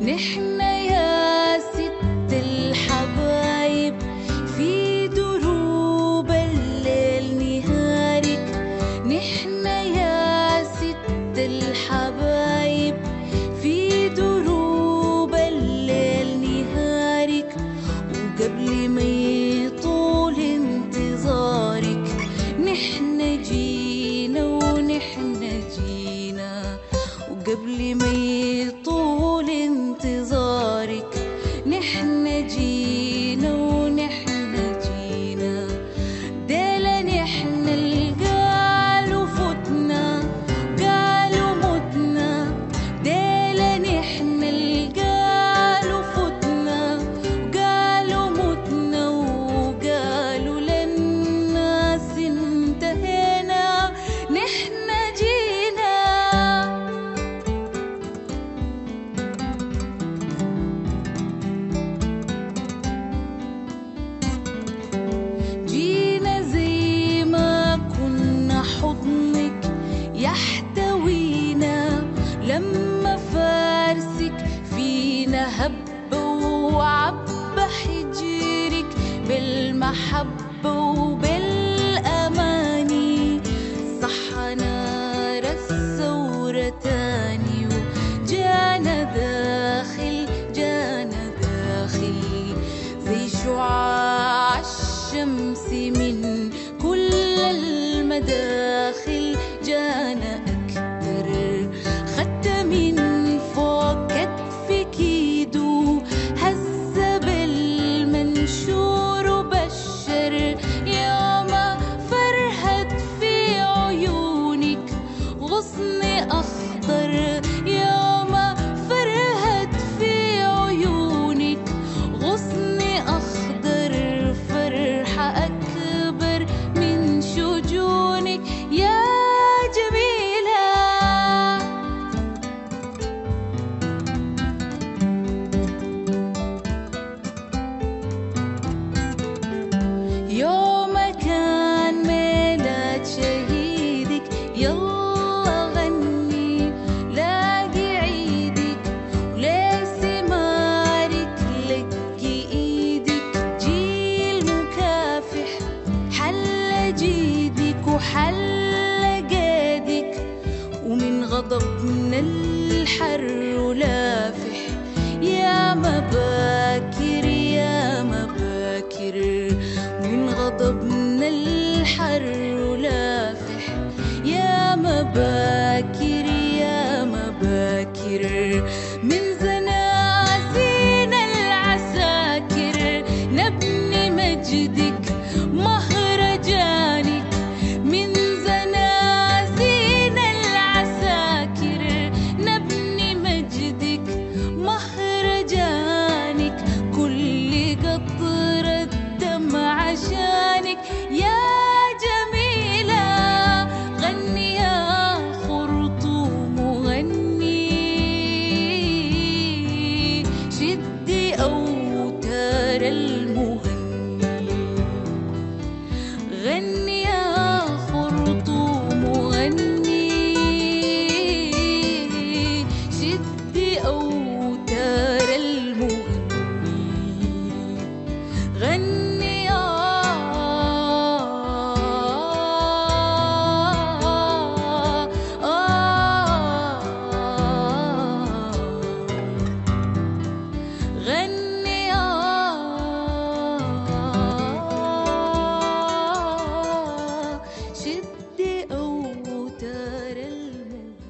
نحنا يا ست الحبايب في دروب الليل نهارك، نحنا يا ست الحبايب في دروب الليل نهارك، وقبل ما يطول انتظارك نحنا جينا ونحنا جينا، وقبل ما يطول انتظارك نحنا جينا ونحنا جينا. ديلا نحنا القالوا فتنا قالوا متنا، ديلا نحنا القالوا فتنا قالوا متنا، وقالوا للناس انتهينا نحنا جينا. جينا زي ما كنا حضنك يحتوينا، لما فارسك فينا هب وعبى حجرك بالمحبة وبالأماني، صحنا الثورة تاني وجانا داخل جانا داخل زي شعاع الشمس من كل المداخل، جانا أكتر خدت من فوق كتفك ايده، هز بالمنشور وبشر يوم فرهد في عيونك غصن أخضر، يوم فرهد في عيونك غصن أخضر، فرحة أكبر من شجونك يا جميلة. يوم كان ميلاد شهيدك يلا غني لاقي عيدك، ولثمارك لقي ايدك، جيل مكافح حل جيدك وحل قيدك، ومن غضبنا الحر لافح يا مباكر يا مباكر، من غضبنا الحر لافح يا مباكر يا مباكر، من زنازين العساكر نبني مجدك مهرجانك، من زنازين العساكر نبني مجدك مهرجانك، كل قطرة دم عشانك يا جميلة. غني يا خرطوم وغني، شدي أوتار المغني، غني يا خرطوم وغني، شدي أوتار المغني، غني يا غني يا شدي أوتار المغني.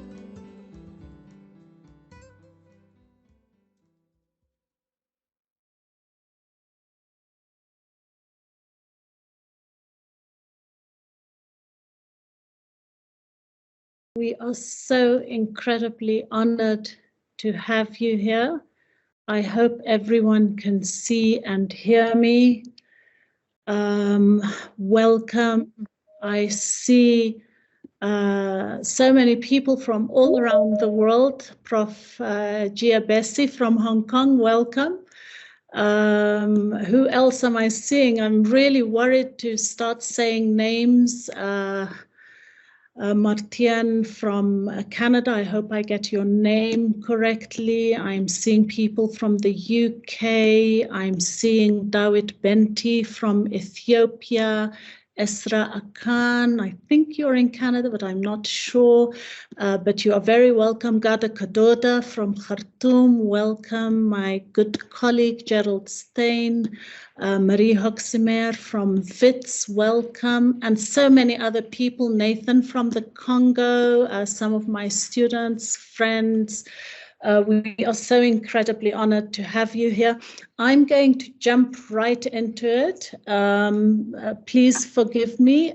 We are so incredibly honored to have you here. I hope everyone can see and hear me. Welcome. I see so many people from all around the world. Prof. Gia Bessi from Hong Kong, welcome. Who else am I seeing? I'm really worried to start saying names. Martian from Canada. I hope I get your name correctly. I'm seeing people from the UK. I'm seeing Dawit Benti from Ethiopia. Esra Akan, I think you're in Canada, but I'm not sure. But you are very welcome. Gada Kadoda from Khartoum, welcome. My good colleague Gerald Stein, Marie Hoximer from WITS, welcome. And so many other people, Nathan from the Congo, some of my students, friends. We are so incredibly honored to have you here. I'm going to jump right into it. Please forgive me.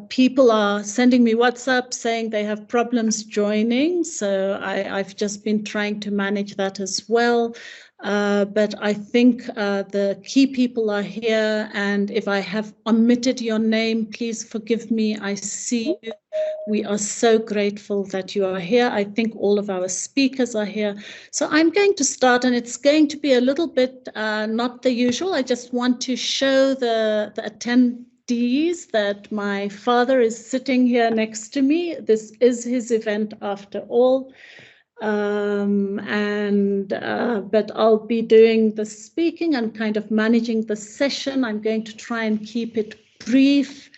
People are sending me WhatsApp saying they have problems joining, so I've just been trying to manage that as well. But I think the key people are here, and if I have omitted your name, please forgive me. I see you. We are so grateful that you are here. I think all of our speakers are here. So I'm going to start, and it's going to be a little bit not the usual. I just want to show the attendees that my father is sitting here next to me. This is his event after all. But I'll be doing the speaking and kind of managing the session. I'm going to try and keep it brief.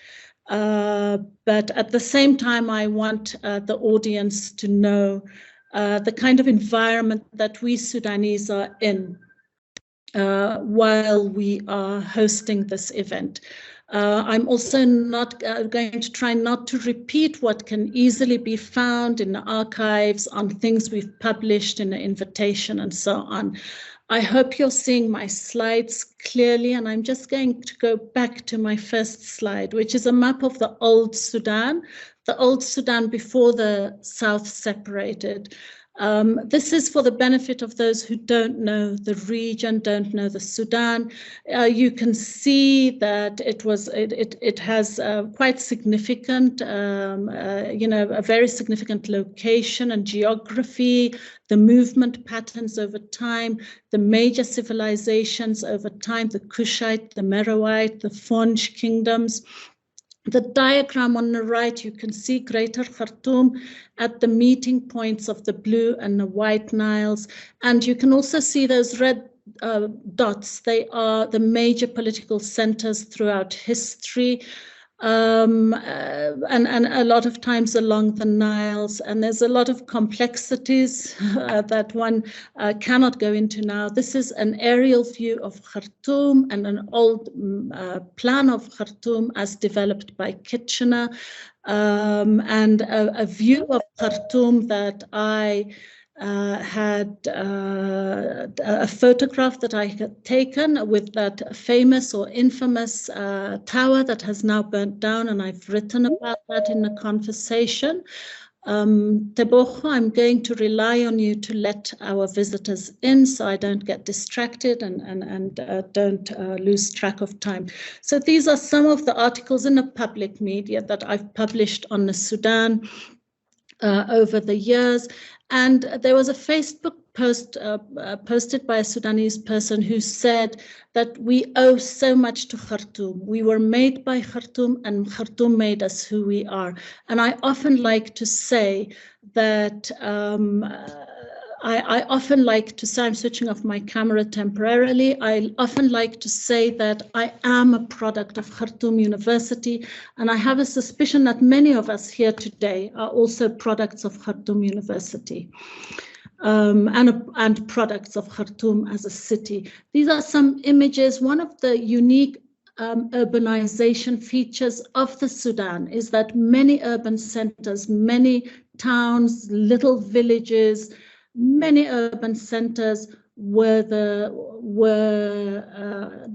But at the same time, I want the audience to know the kind of environment that we Sudanese are in while we are hosting this event. I'm also not going to try not to repeat what can easily be found in the archives on things we've published in the invitation and so on. I hope you're seeing my slides clearly, and I'm just going to go back to my first slide, which is a map of the old Sudan before the South separated. This is for the benefit of those who don't know the region, don't know the Sudan. You can see that it has quite significant, a very significant location and geography, the movement patterns over time, the major civilizations over time, the Kushite, the Meroite, the Fonj kingdoms. The diagram on the right, you can see Greater Khartoum at the meeting points of the blue and the white Niles. And you can also see those red dots. They are the major political centers throughout history. And a lot of times along the Niles, and there's a lot of complexities that one cannot go into now. This is an aerial view of Khartoum and an old plan of Khartoum as developed by Kitchener, and a view of Khartoum that I had a photograph that I had taken with that famous or infamous tower that has now burnt down, and I've written about that in the conversation. Tebogo, I'm going to rely on you to let our visitors in so I don't get distracted and don't lose track of time. So these are some of the articles in the public media that I've published on the Sudan over the years. And there was a Facebook post posted by a Sudanese person who said that we owe so much to Khartoum. We were made by Khartoum, and Khartoum made us who we are. And I often like to say that I often like to say, I'm switching off my camera temporarily. I often like to say that I am a product of Khartoum University, and I have a suspicion that many of us here today are also products of Khartoum University and products of Khartoum as a city. These are some images. One of the unique urbanization features of the Sudan is that many urban centers, many towns, little villages, many urban centers were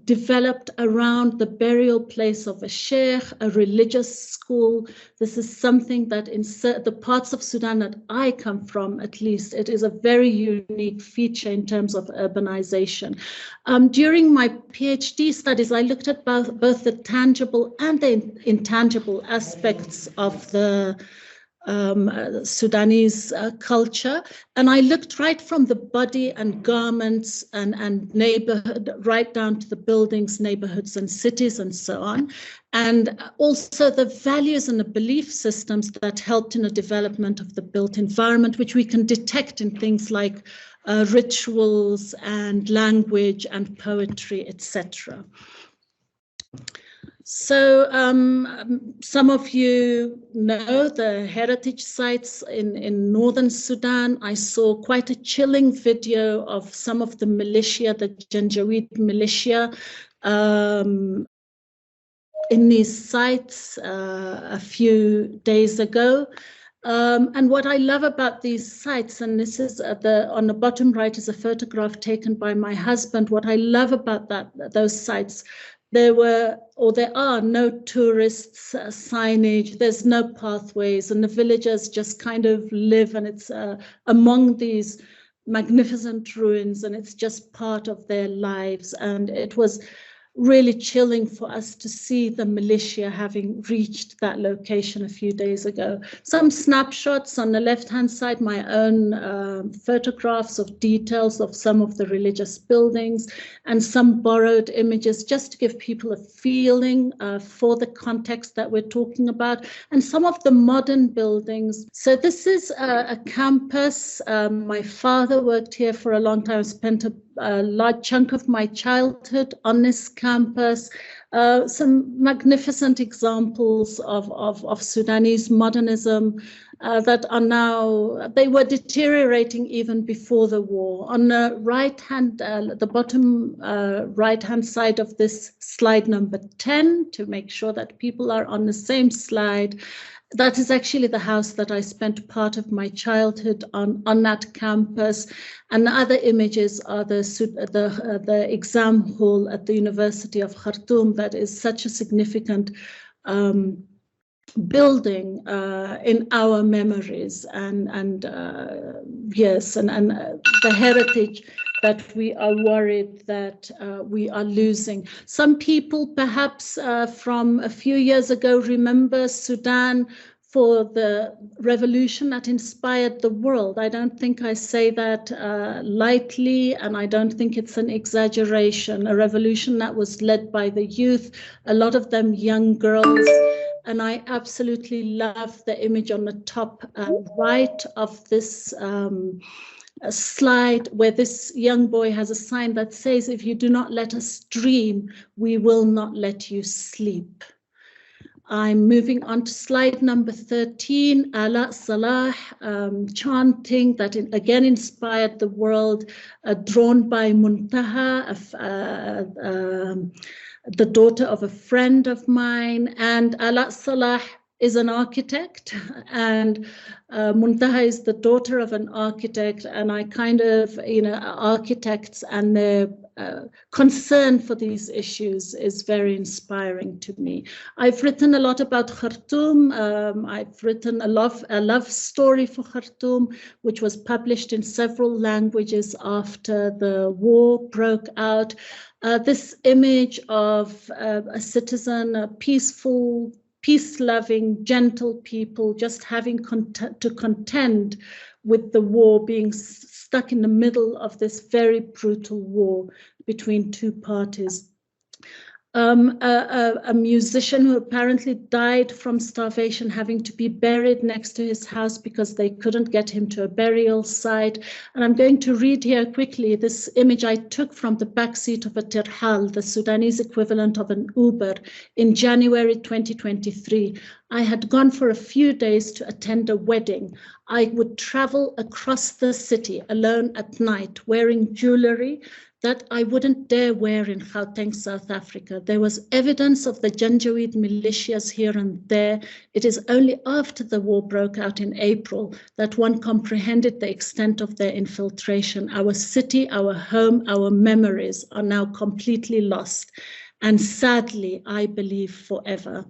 developed around the burial place of a sheikh, a religious school. This is something that in the parts of Sudan that I come from, at least, it is a very unique feature in terms of urbanization. During my PhD studies, I looked at both the tangible and the intangible aspects of the Sudanese culture, and I looked right from the body and garments and neighborhood right down to the buildings, neighborhoods and cities and so on, and also the values and the belief systems that helped in the development of the built environment, which we can detect in things like rituals and language and poetry, etc. So some of you know the heritage sites in northern Sudan. I saw quite a chilling video of some of the militia, the Janjaweed militia, in these sites a few days ago. And what I love about these sites, and this is on the bottom right is a photograph taken by my husband. What I love about those sites, there are no tourists signage, there's no pathways, and the villagers just kind of live, and it's among these magnificent ruins, and it's just part of their lives. And it was really chilling for us to see the militia having reached that location a few days ago. Some snapshots on the left-hand side, my own photographs of details of some of the religious buildings, and some borrowed images just to give people a feeling for the context that we're talking about, and some of the modern buildings. So this is a campus. My father worked here for a long time. I spent a large chunk of my childhood on this campus. Some magnificent examples of Sudanese modernism that are now, they were deteriorating even before the war. On the right hand, the bottom right hand side of this slide number 10, to make sure that people are on the same slide, that is actually the house that I spent part of my childhood on that campus. And the other images are the exam hall at the University of Khartoum. That is such a significant building in our memories, and yes, and the heritage that we are worried that we are losing. Some people perhaps from a few years ago remember Sudan for the revolution that inspired the world. I don't think I say that lightly, and I don't think it's an exaggeration. A revolution that was led by the youth, a lot of them young girls. And I absolutely love the image on the top right of this slide, where this young boy has a sign that says, "If you do not let us dream, we will not let you sleep." I'm moving on to slide number 13, Ala Salah chanting that again inspired the world, drawn by Muntaha, the daughter of a friend of mine. And Ala Salah is an architect, and Muntaha is the daughter of an architect, and I kind of, architects and their concern for these issues is very inspiring to me. I've written a lot about Khartoum. I've written a love story for Khartoum, which was published in several languages after the war broke out. This image of a citizen, a peaceful, peace-loving, gentle people just having to contend with the war, being stuck in the middle of this very brutal war between two parties. A musician who apparently died from starvation, having to be buried next to his house because they couldn't get him to a burial site. And I'm going to read here quickly this image I took from the backseat of a Terhal, the Sudanese equivalent of an Uber, in January 2023. I had gone for a few days to attend a wedding. I would travel across the city alone at night, wearing jewelry that I wouldn't dare wear in Gauteng, South Africa. There was evidence of the Janjaweed militias here and there. It is only after the war broke out in April that one comprehended the extent of their infiltration. Our city, our home, our memories are now completely lost, and sadly, I believe forever.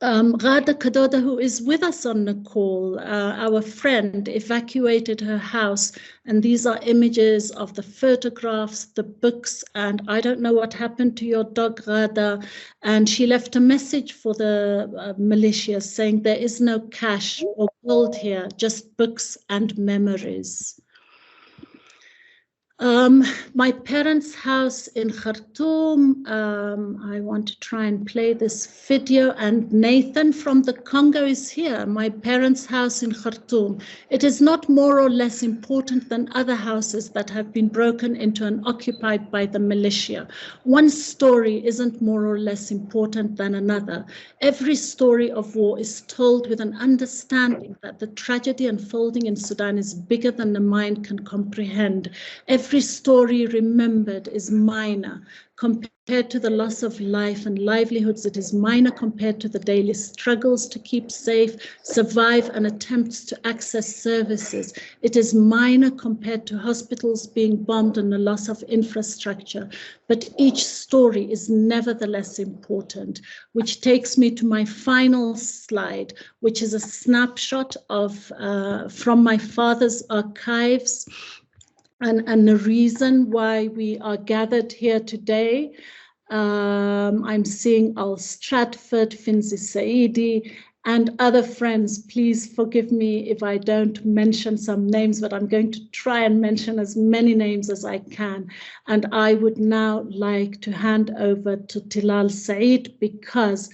Ghada Kadoda, who is with us on the call, our friend, evacuated her house, and these are images of the photographs, the books, and I don't know what happened to your dog, Ghada, and she left a message for the militia saying there is no cash or gold here, just books and memories. My parents' house in Khartoum, I want to try and play this video, and Nathan from the Congo is here. My parents' house in Khartoum. It is not more or less important than other houses that have been broken into and occupied by the militia. One story isn't more or less important than another. Every story of war is told with an understanding that the tragedy unfolding in Sudan is bigger than the mind can comprehend. Every story remembered is minor compared to the loss of life and livelihoods. It is minor compared to the daily struggles to keep safe, survive, and attempts to access services. It is minor compared to hospitals being bombed and the loss of infrastructure. But each story is nevertheless important, which takes me to my final slide, which is a snapshot of from my father's archives. And the reason why we are gathered here today, I'm seeing Al Stratford, Finzi Saidi, and other friends. Please forgive me if I don't mention some names, but I'm going to try and mention as many names as I can. And I would now like to hand over to Tilal Said, because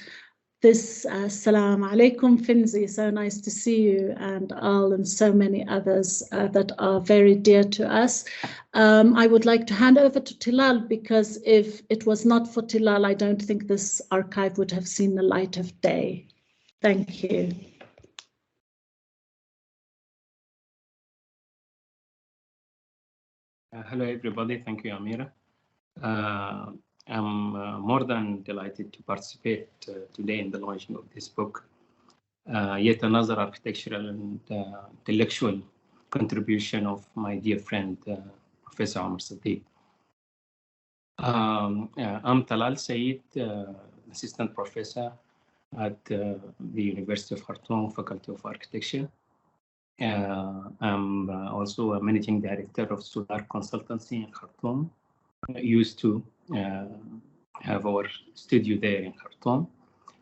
this, Assalamu alaikum, Finzi, so nice to see you, and Al and so many others that are very dear to us. I would like to hand over to Tilal, because if it was not for Tilal, I don't think this archive would have seen the light of day. Thank you. Hello, everybody. Thank you, Amira. I'm more than delighted to participate today in the launching of this book, yet another architectural and intellectual contribution of my dear friend, Professor Omer Siddig. I'm Talal Said, assistant professor at the University of Khartoum, Faculty of Architecture. I'm also a managing director of Sudan Consultancy in Khartoum. I used to have our studio there in Khartoum,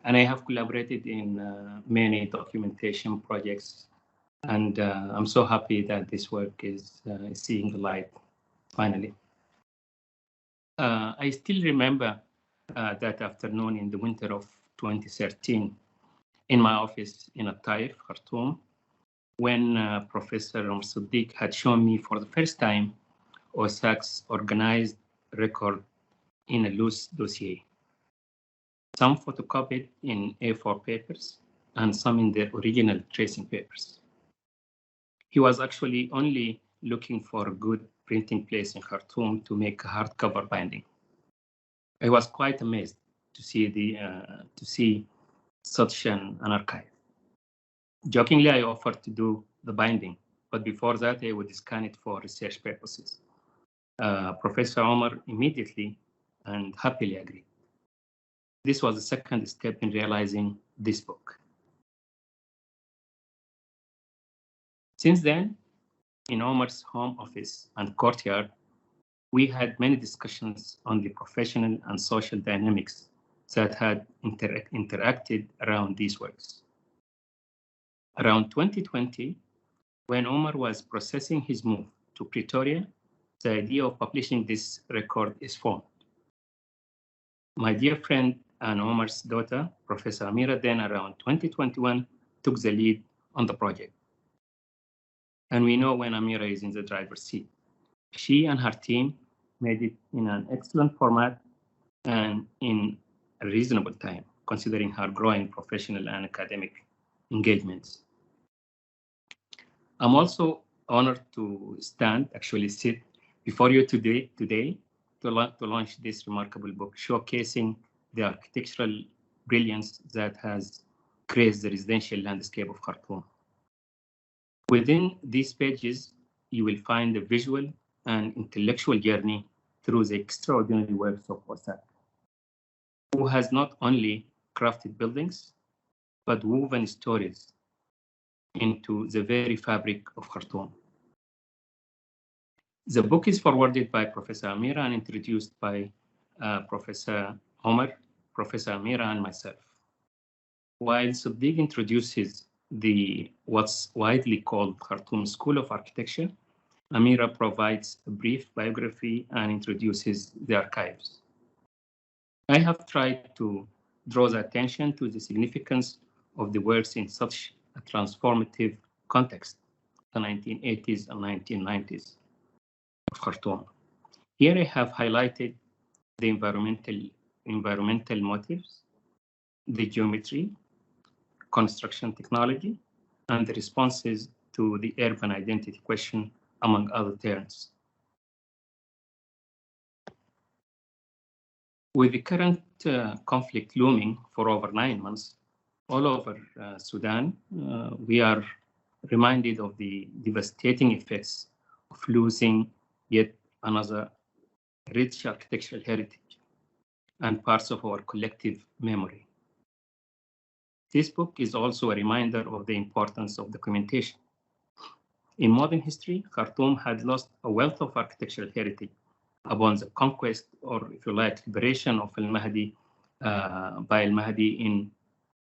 and I have collaborated in many documentation projects, and I'm so happy that this work is seeing the light finally. I still remember that afternoon in the winter of 2013 in my office in At-Taif, Khartoum, when Professor Omer Siddig had shown me for the first time OSAC's organized record in a loose dossier, some photocopied in A4 papers and some in their original tracing papers. He was actually only looking for a good printing place in Khartoum to make a hardcover binding. I was quite amazed to see such an archive. Jokingly, I offered to do the binding, but before that, I would scan it for research purposes. Professor Omer immediately and happily agreed. This was the second step in realizing this book. Since then, in Omer's home office and courtyard, we had many discussions on the professional and social dynamics that had interacted around these works. Around 2020, when Omer was processing his move to Pretoria, the idea of publishing this record is formed. My dear friend and Omer's daughter, Professor Amira, then around 2021, took the lead on the project. And we know when Amira is in the driver's seat. She and her team made it in an excellent format and in a reasonable time, considering her growing professional and academic engagements. I'm also honored to sit before you today to launch this remarkable book, showcasing the architectural brilliance that has graced the residential landscape of Khartoum. Within these pages, you will find a visual and intellectual journey through the extraordinary works of OSAC, who has not only crafted buildings, but woven stories into the very fabric of Khartoum. The book is forwarded by Professor Amira and introduced by Professor Omer, Professor Amira, and myself. While Siddig introduces what's widely called Khartoum School of Architecture, Amira provides a brief biography and introduces the archives. I have tried to draw the attention to the significance of the works in such a transformative context, the 1980s and 1990s of Khartoum. Here I have highlighted the environmental motives, the geometry, construction technology, and the responses to the urban identity question, among other terms. With the current conflict looming for over 9 months all over Sudan, we are reminded of the devastating effects of losing yet another rich architectural heritage and parts of our collective memory. This book is also a reminder of the importance of documentation. In modern history, Khartoum had lost a wealth of architectural heritage upon the conquest, or if you like, liberation of Al-Mahdi by Al-Mahdi in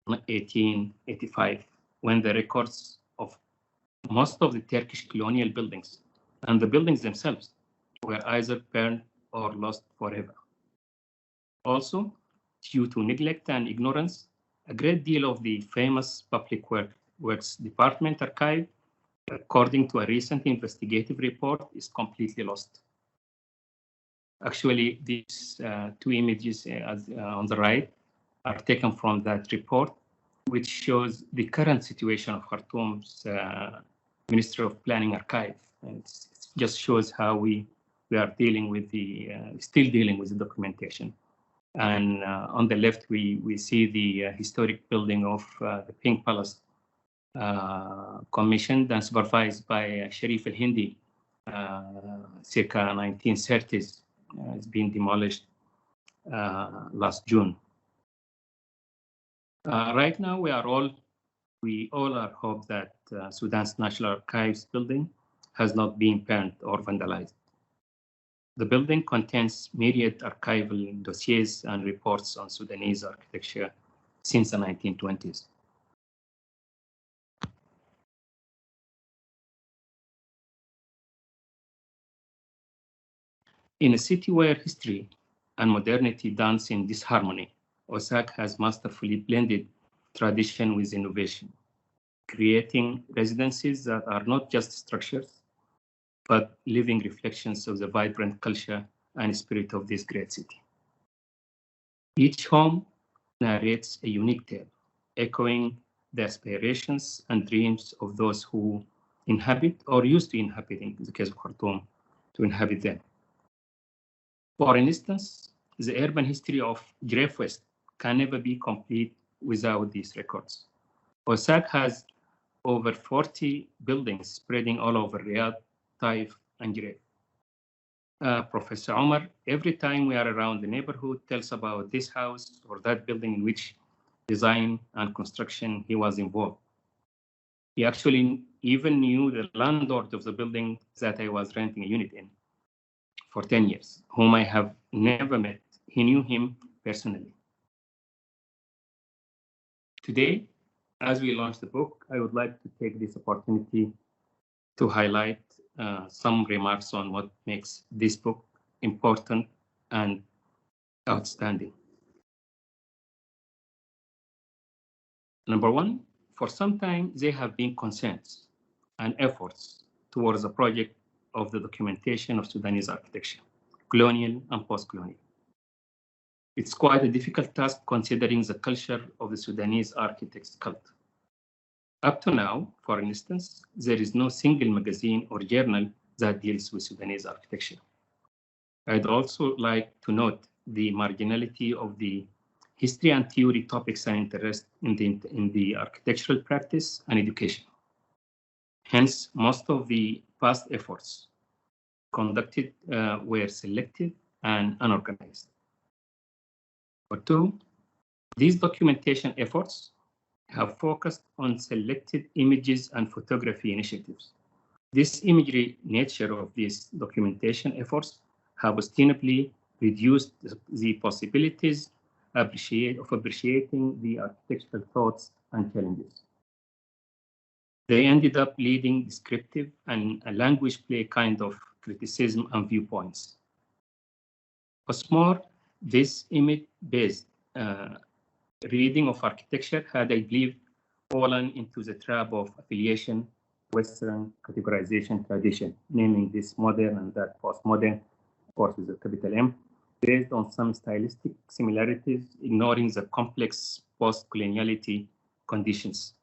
1885, when the records of most of the Turkish colonial buildings and the buildings themselves were either burned or lost forever. Also, due to neglect and ignorance, a great deal of the famous Public Works Department archive, according to a recent investigative report, is completely lost. Actually, these two images on the right are taken from that report, which shows the current situation of Khartoum's Ministry of Planning archive. And it just shows how we are dealing with still dealing with the documentation. And on the left, we see the historic building of the Pink Palace, commissioned and supervised by Sharif al-Hindi, circa 1930s. It's been demolished last June. Right now, we all are hope that Sudan's National Archives building has not been burned or vandalized. The building contains myriad archival dossiers and reports on Sudanese architecture since the 1920s. In a city where history and modernity dance in disharmony, OSAC has masterfully blended tradition with innovation, creating residences that are not just structures, but living reflections of the vibrant culture and spirit of this great city. Each home narrates a unique tale, echoing the aspirations and dreams of those who inhabit or used to inhabit, in the case of Khartoum, to inhabit them. For instance, the urban history of Grave West can never be complete without these records. OSAC has over 40 buildings spreading all over Riyadh, Taif, and Grave. Professor Omer, every time we are around the neighborhood, tells about this house or that building in which design and construction he was involved. He actually even knew the landlord of the building that I was renting a unit in for 10 years, whom I have never met. He knew him personally. Today, as we launch the book, I would like to take this opportunity to highlight some remarks on what makes this book important and outstanding. Number one, for some time, there have been concerns and efforts towards a project of the documentation of Sudanese architecture, colonial and post-colonial. It's quite a difficult task considering the culture of the Sudanese architect's cult. Up to now, for instance, there is no single magazine or journal that deals with Sudanese architecture. I'd also like to note the marginality of the history and theory topics and interest in the architectural practice and education. Hence, most of the past efforts conducted were selective and unorganized. Number two, these documentation efforts have focused on selected images and photography initiatives. This imagery nature of these documentation efforts have ostensibly reduced the possibilities of appreciating the architectural thoughts and challenges. They ended up leading descriptive and a language play kind of criticism and viewpoints. What's more, this image-based reading of architecture had, I believe, fallen into the trap of affiliation, Western categorization tradition, naming this modern and that postmodern, of course, with a capital M, based on some stylistic similarities, ignoring the complex post-coloniality conditions.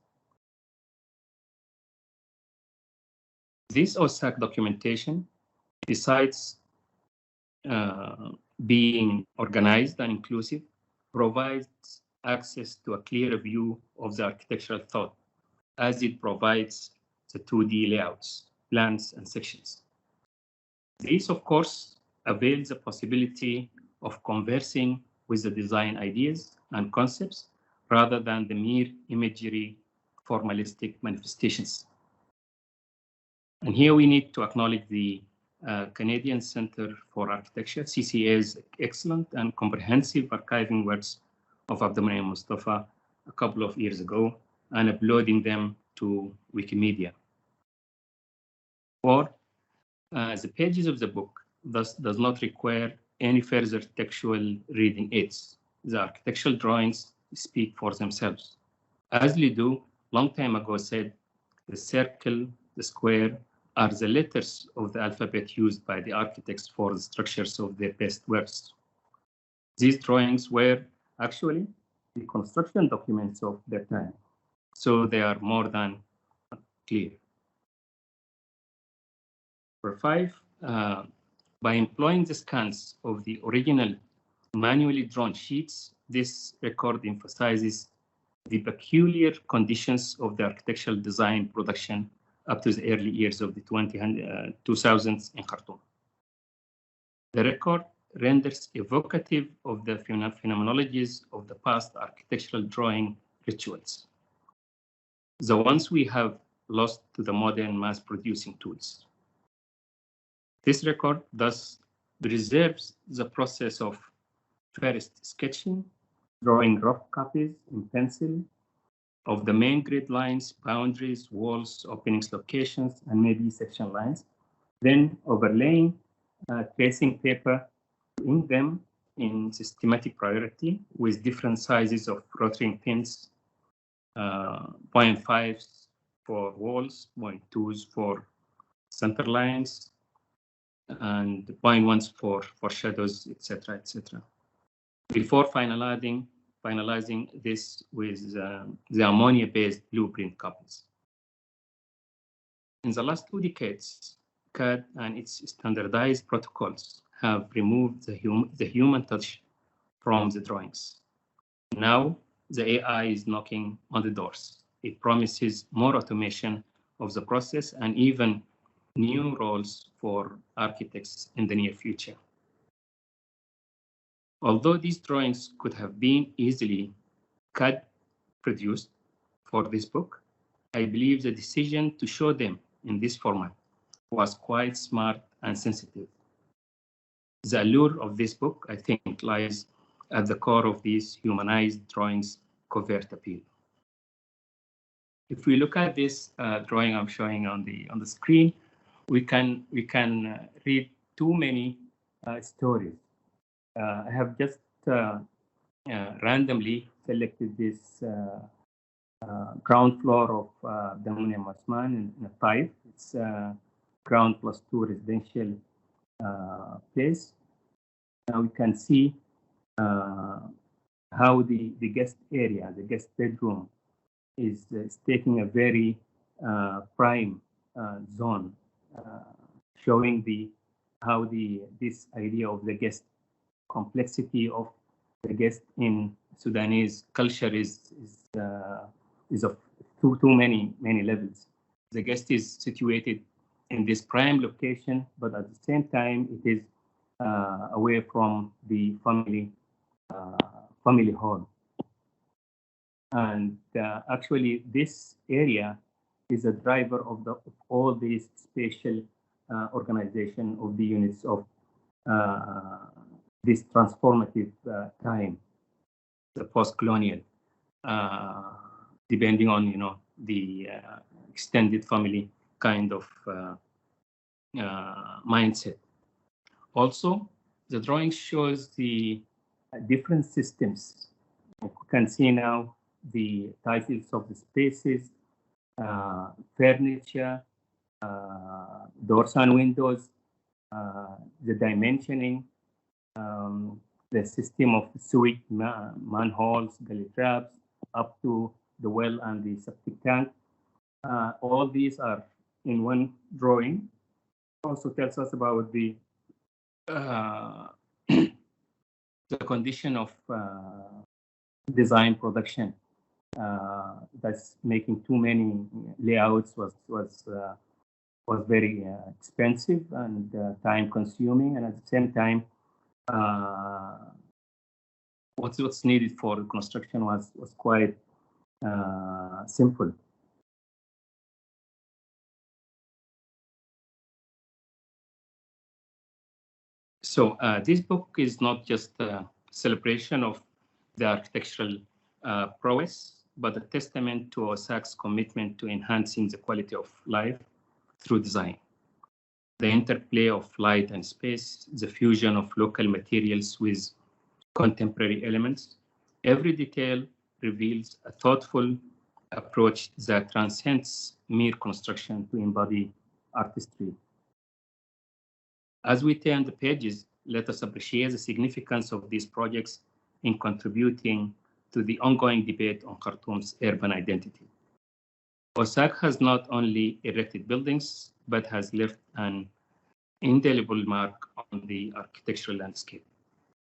This OSAC documentation, besides being organized and inclusive, provides access to a clear view of the architectural thought, as it provides the 2D layouts, plans, and sections. This, of course, avails the possibility of conversing with the design ideas and concepts rather than the mere imagery formalistic manifestations. And here we need to acknowledge the Canadian Centre for Architecture, CCA's excellent and comprehensive archiving works of Abdulmanaim Mustafa a couple of years ago and uploading them to Wikimedia. Or the pages of the book thus does not require any further textual reading aids. The architectural drawings speak for themselves. As Ledoux long time ago said, the circle, the square, are the letters of the alphabet used by the architects for the structures of their best works. These drawings were actually the construction documents of their time, so they are more than clear. For 5, by employing the scans of the original manually drawn sheets, this record emphasizes the peculiar conditions of the architectural design production up to the early years of the 2000s in Khartoum. The record renders evocative of the phenomenologies of the past architectural drawing rituals, the ones we have lost to the modern mass-producing tools. This record thus preserves the process of first sketching, drawing rough copies in pencil of the main grid lines, boundaries, walls, openings, locations, and maybe section lines, then overlaying tracing paper to ink them in systematic priority with different sizes of rotary pins, 0.5s for walls, 0.2s for center lines, and 0.1s for shadows, etc., etc. Before finalizing this with the ammonia-based blueprint copies. In the last 2 decades, CAD and its standardized protocols have removed the human touch from the drawings. Now, the AI is knocking on the doors. It promises more automation of the process and even new roles for architects in the near future. Although these drawings could have been easily CAD produced for this book, I believe the decision to show them in this format was quite smart and sensitive. The allure of this book, I think, lies at the core of these humanized drawings' covert appeal. If we look at this drawing I'm showing on the screen, we can read too many stories. I have just randomly selected this ground floor of Abdulmanaim Osman in a type. It's ground +2 residential place. Now we can see how the guest area, the guest bedroom, is taking a very prime zone, showing how this idea of the guest complexity of the guest in Sudanese culture is of too many levels. The guest is situated in this prime location, but at the same time, it is away from the family home. And actually, this area is a driver of all these spatial organization of the units of this transformative time, the post-colonial, depending on the extended family kind of mindset. Also, the drawing shows the different systems. You can see now the titles of the spaces, furniture, doors and windows, the dimensioning, the system of sewage manholes, gully traps, up to the well and the septic tank. All these are in one drawing. Also tells us about the the condition of design production. That's making too many layouts was very expensive and time consuming, and at the same time what's needed for the construction was quite simple. So this book is not just a celebration of the architectural prowess, but a testament to OSAC's commitment to enhancing the quality of life through design. The interplay of light and space, the fusion of local materials with contemporary elements, every detail reveals a thoughtful approach that transcends mere construction to embody artistry. As we turn the pages, let us appreciate the significance of these projects in contributing to the ongoing debate on Khartoum's urban identity. OSAC has not only erected buildings, but has left an indelible mark on the architectural landscape,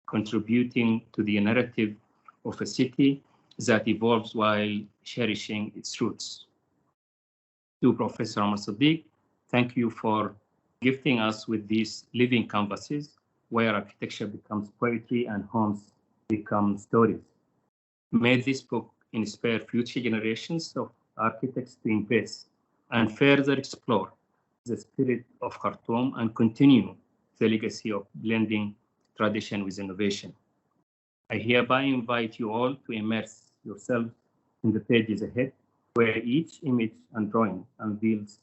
contributing to the narrative of a city that evolves while cherishing its roots. To Professor Omer Siddig, thank you for gifting us with these living canvases where architecture becomes poetry and homes become stories. May this book inspire future generations of architects to embrace and further explore the spirit of Khartoum and continue the legacy of blending tradition with innovation. I hereby invite you all to immerse yourselves in the pages ahead, where each image and drawing unveils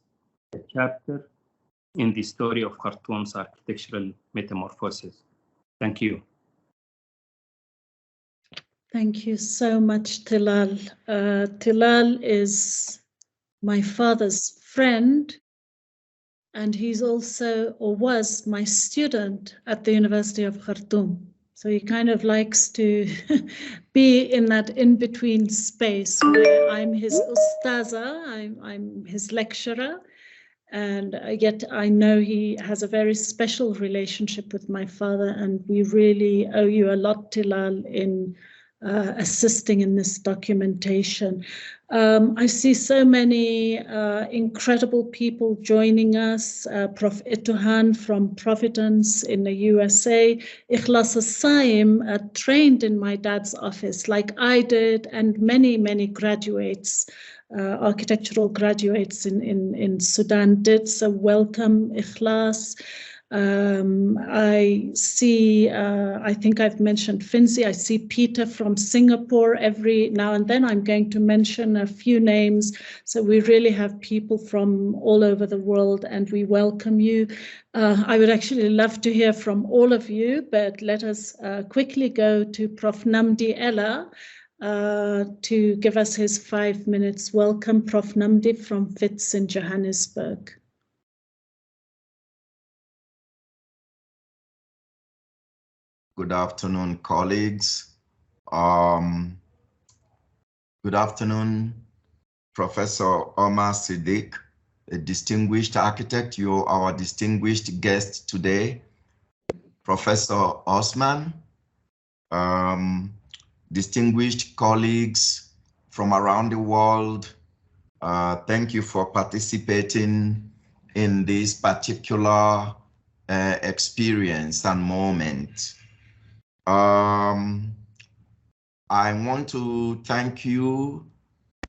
a chapter in the story of Khartoum's architectural metamorphosis. Thank you. Thank you so much, Tilal. Tilal is my father's friend, and he's also, or was, my student at the University of Khartoum. So he kind of likes to be in that in-between space where I'm his ustaza, I'm his lecturer, and yet I know he has a very special relationship with my father, and we really owe you a lot, Tilal, in assisting in this documentation. I see so many incredible people joining us. Prof. Ituhan from Providence in the USA. Ikhlas Saim trained in my dad's office like I did, and many, many graduates, architectural graduates in Sudan did. So welcome, Ikhlas. I see, I think I've mentioned Finzi. I see Peter from Singapore. Every now and then I'm going to mention a few names. So we really have people from all over the world, and we welcome you. I would actually love to hear from all of you, but let us quickly go to Prof. Namdi Ella to give us his 5 minutes. Welcome, Prof. Namdi from FITS in Johannesburg. Good afternoon, colleagues. Good afternoon, Professor Omer Siddig, a distinguished architect. You're our distinguished guest today. Professor Osman, distinguished colleagues from around the world, thank you for participating in this particular experience and moment. I want to thank you,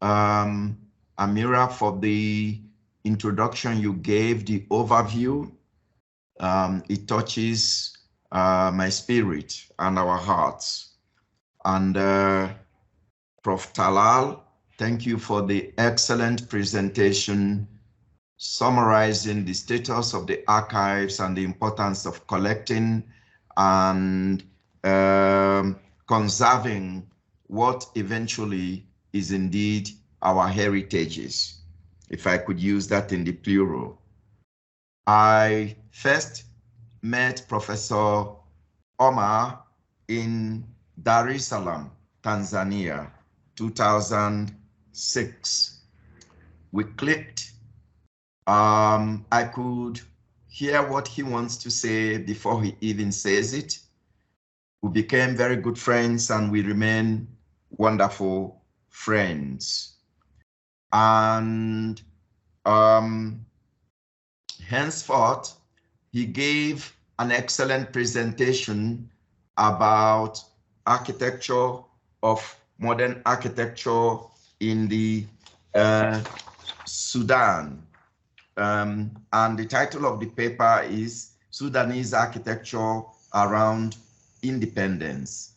Amira, for the introduction you gave, the overview. It touches my spirit and our hearts. And Prof. Talal, thank you for the excellent presentation summarizing the status of the archives and the importance of collecting and conserving what eventually is indeed our heritages, if I could use that in the plural. I first met Professor Omer in Dar es Salaam, Tanzania, 2006. We clicked. I could hear what he wants to say before he even says it. We became very good friends and we remain wonderful friends. And henceforth, he gave an excellent presentation about architecture of modern architecture in the Sudan. And the title of the paper is Sudanese Architecture Around Independence.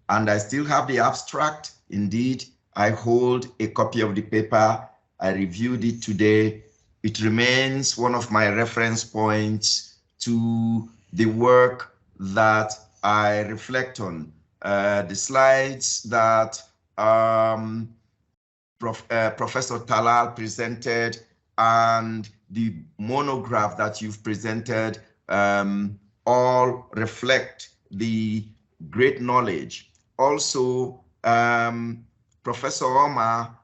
And I still have the abstract. Indeed, I hold a copy of the paper. I reviewed it today. It remains one of my reference points to the work that I reflect on. The slides that Professor Talal presented and the monograph that you've presented all reflect the great knowledge. Also, Professor Omer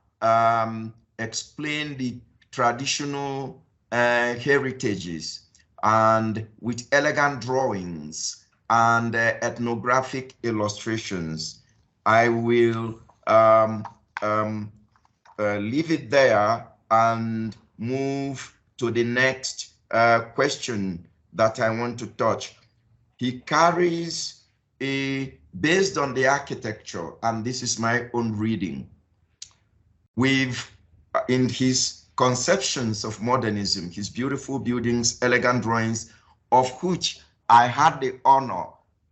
explained the traditional heritages and with elegant drawings and ethnographic illustrations. I will leave it there and move to the next question that I want to touch. He carries based on the architecture, and this is my own reading, in his conceptions of modernism, his beautiful buildings, elegant drawings, of which I had the honor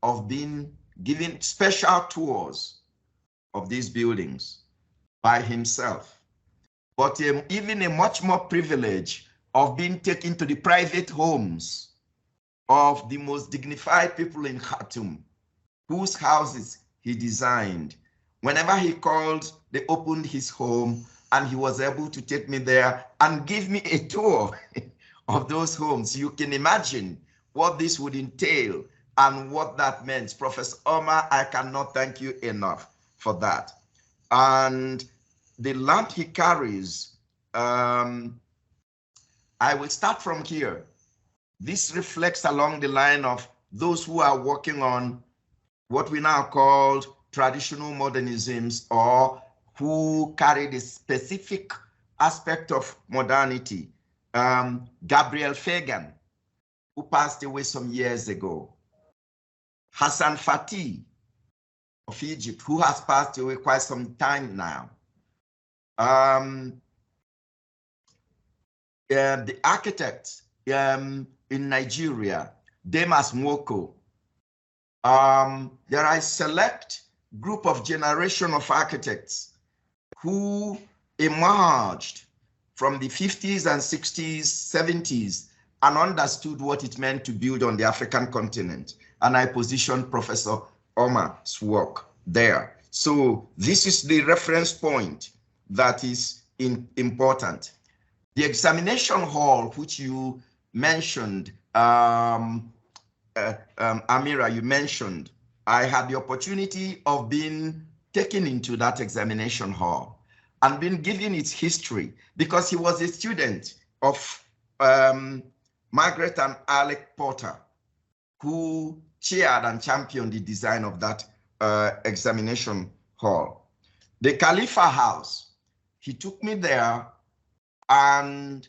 of being given special tours of these buildings by himself. But even a much more privilege of being taken to the private homes of the most dignified people in Khartoum, whose houses he designed. Whenever he called, they opened his home and he was able to take me there and give me a tour of those homes. You can imagine what this would entail and what that meant. Professor Omer, I cannot thank you enough for that. And the lamp he carries, I will start from here. This reflects along the line of those who are working on what we now call traditional modernisms, or who carry the specific aspect of modernity. Gabriel Fagan, who passed away some years ago. Hassan Fatih of Egypt, who has passed away quite some time now. The architects in Nigeria, Demas Nwoko. There are a select group of generation of architects who emerged from the 50s and 60s, 70s, and understood what it meant to build on the African continent. And I positioned Professor Omer's work there. So this is the reference point that is important. The examination hall, which you mentioned, Amira, you mentioned, I had the opportunity of being taken into that examination hall and been given its history, because he was a student of Margaret and Alec Porter, who chaired and championed the design of that examination hall. The Khalifa House, he took me there and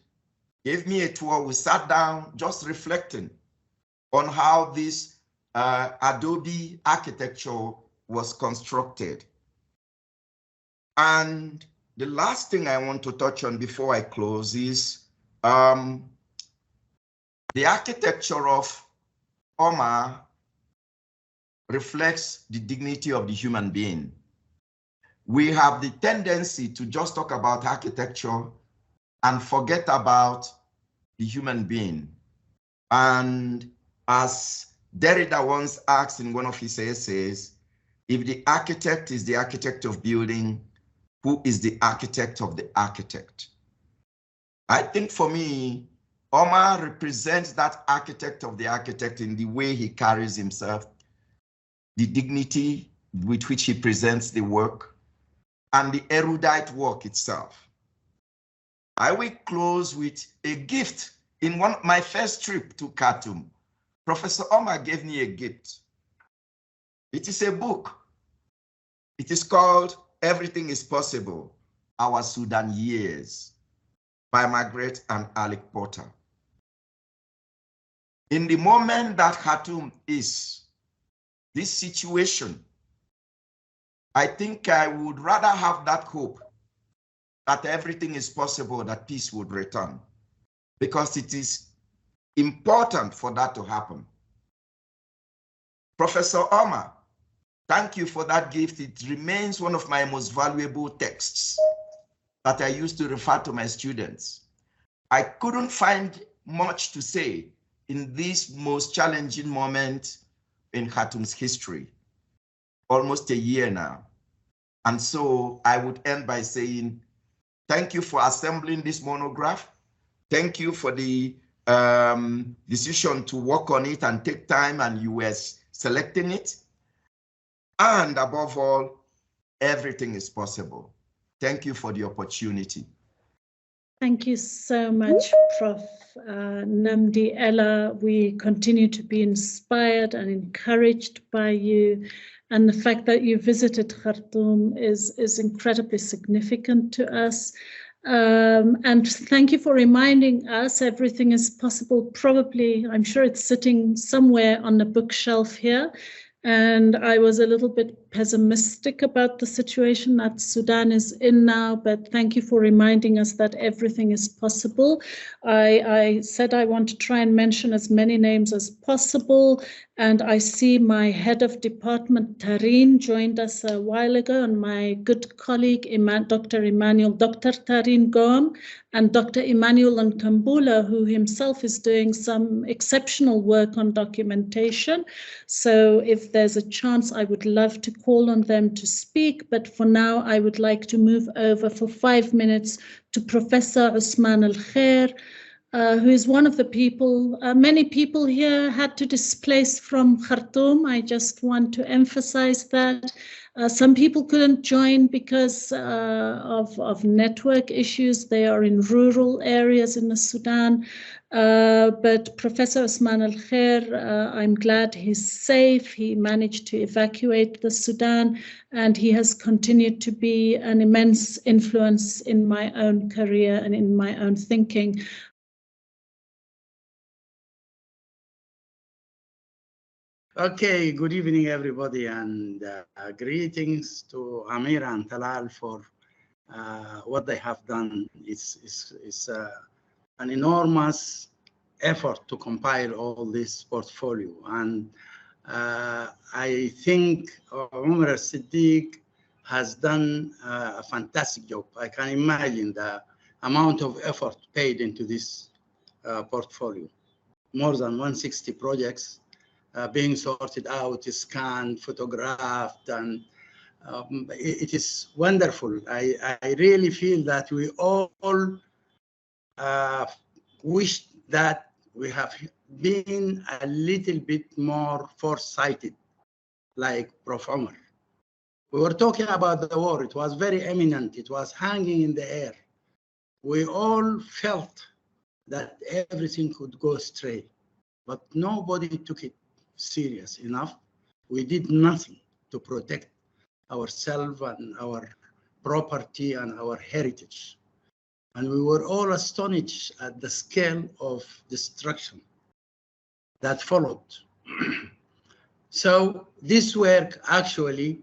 gave me a tour. We sat down just reflecting on how this Adobe architecture was constructed. And the last thing I want to touch on before I close is the architecture of Omer reflects the dignity of the human being. We have the tendency to just talk about architecture and forget about the human being. And as Derrida once asked in one of his essays, if the architect is the architect of building, who is the architect of the architect? I think for me, Omer represents that architect of the architect in the way he carries himself, the dignity with which he presents the work, and the erudite work itself. I will close with a gift. In my first trip to Khartoum, Professor Omer gave me a gift. It is a book. It is called Everything is Possible, Our Sudan Years, by Margaret and Alec Porter. In the moment that Khartoum is, this situation, I think I would rather have that hope that everything is possible, that peace would return, because it is important for that to happen. Professor Omer, thank you for that gift. It remains one of my most valuable texts that I used to refer to my students. I couldn't find much to say in this most challenging moment in Khartoum's history, almost a year now. And so I would end by saying, thank you for assembling this monograph. Thank you for the decision to work on it and take time, and you were selecting it. And above all, everything is possible. Thank you for the opportunity. Thank you so much, Prof. Namdi Ella. We continue to be inspired and encouraged by you. And the fact that you visited Khartoum is incredibly significant to us. And thank you for reminding us everything is possible. Probably, I'm sure it's sitting somewhere on the bookshelf here. And I was a little bit pessimistic about the situation that Sudan is in now, but thank you for reminding us that everything is possible. I said I want to try and mention as many names as possible, and I see my head of department, Tareen, joined us a while ago, and my good colleague, Dr. Tareen Goam, and Dr. Emmanuel Nkambula, who himself is doing some exceptional work on documentation. So if there's a chance, I would love to call on them to speak, but for now, I would like to move over for 5 minutes to Professor Osman Al-Khair, who is one of the people, many people here had to displace from Khartoum. I just want to emphasize that. Some people couldn't join because of network issues. They are in rural areas in the Sudan. But Professor Osman Al-Khair, I'm glad he's safe. He managed to evacuate the Sudan, and he has continued to be an immense influence in my own career and in my own thinking. Okay, good evening, everybody, and greetings to Amir and Talal for what they have done. It's an enormous effort to compile all this portfolio, and I think Omer Siddig has done a fantastic job. I can imagine the amount of effort paid into this portfolio. More than 160 projects being sorted out, scanned, photographed, and it is wonderful. I really feel that we all wish that we have been a little bit more foresighted, like Prof. Omer. We were talking about the war. It was very imminent. It was hanging in the air. We all felt that everything could go astray, but nobody took it serious enough. We did nothing to protect ourselves and our property and our heritage. And we were all astonished at the scale of destruction that followed. So this work actually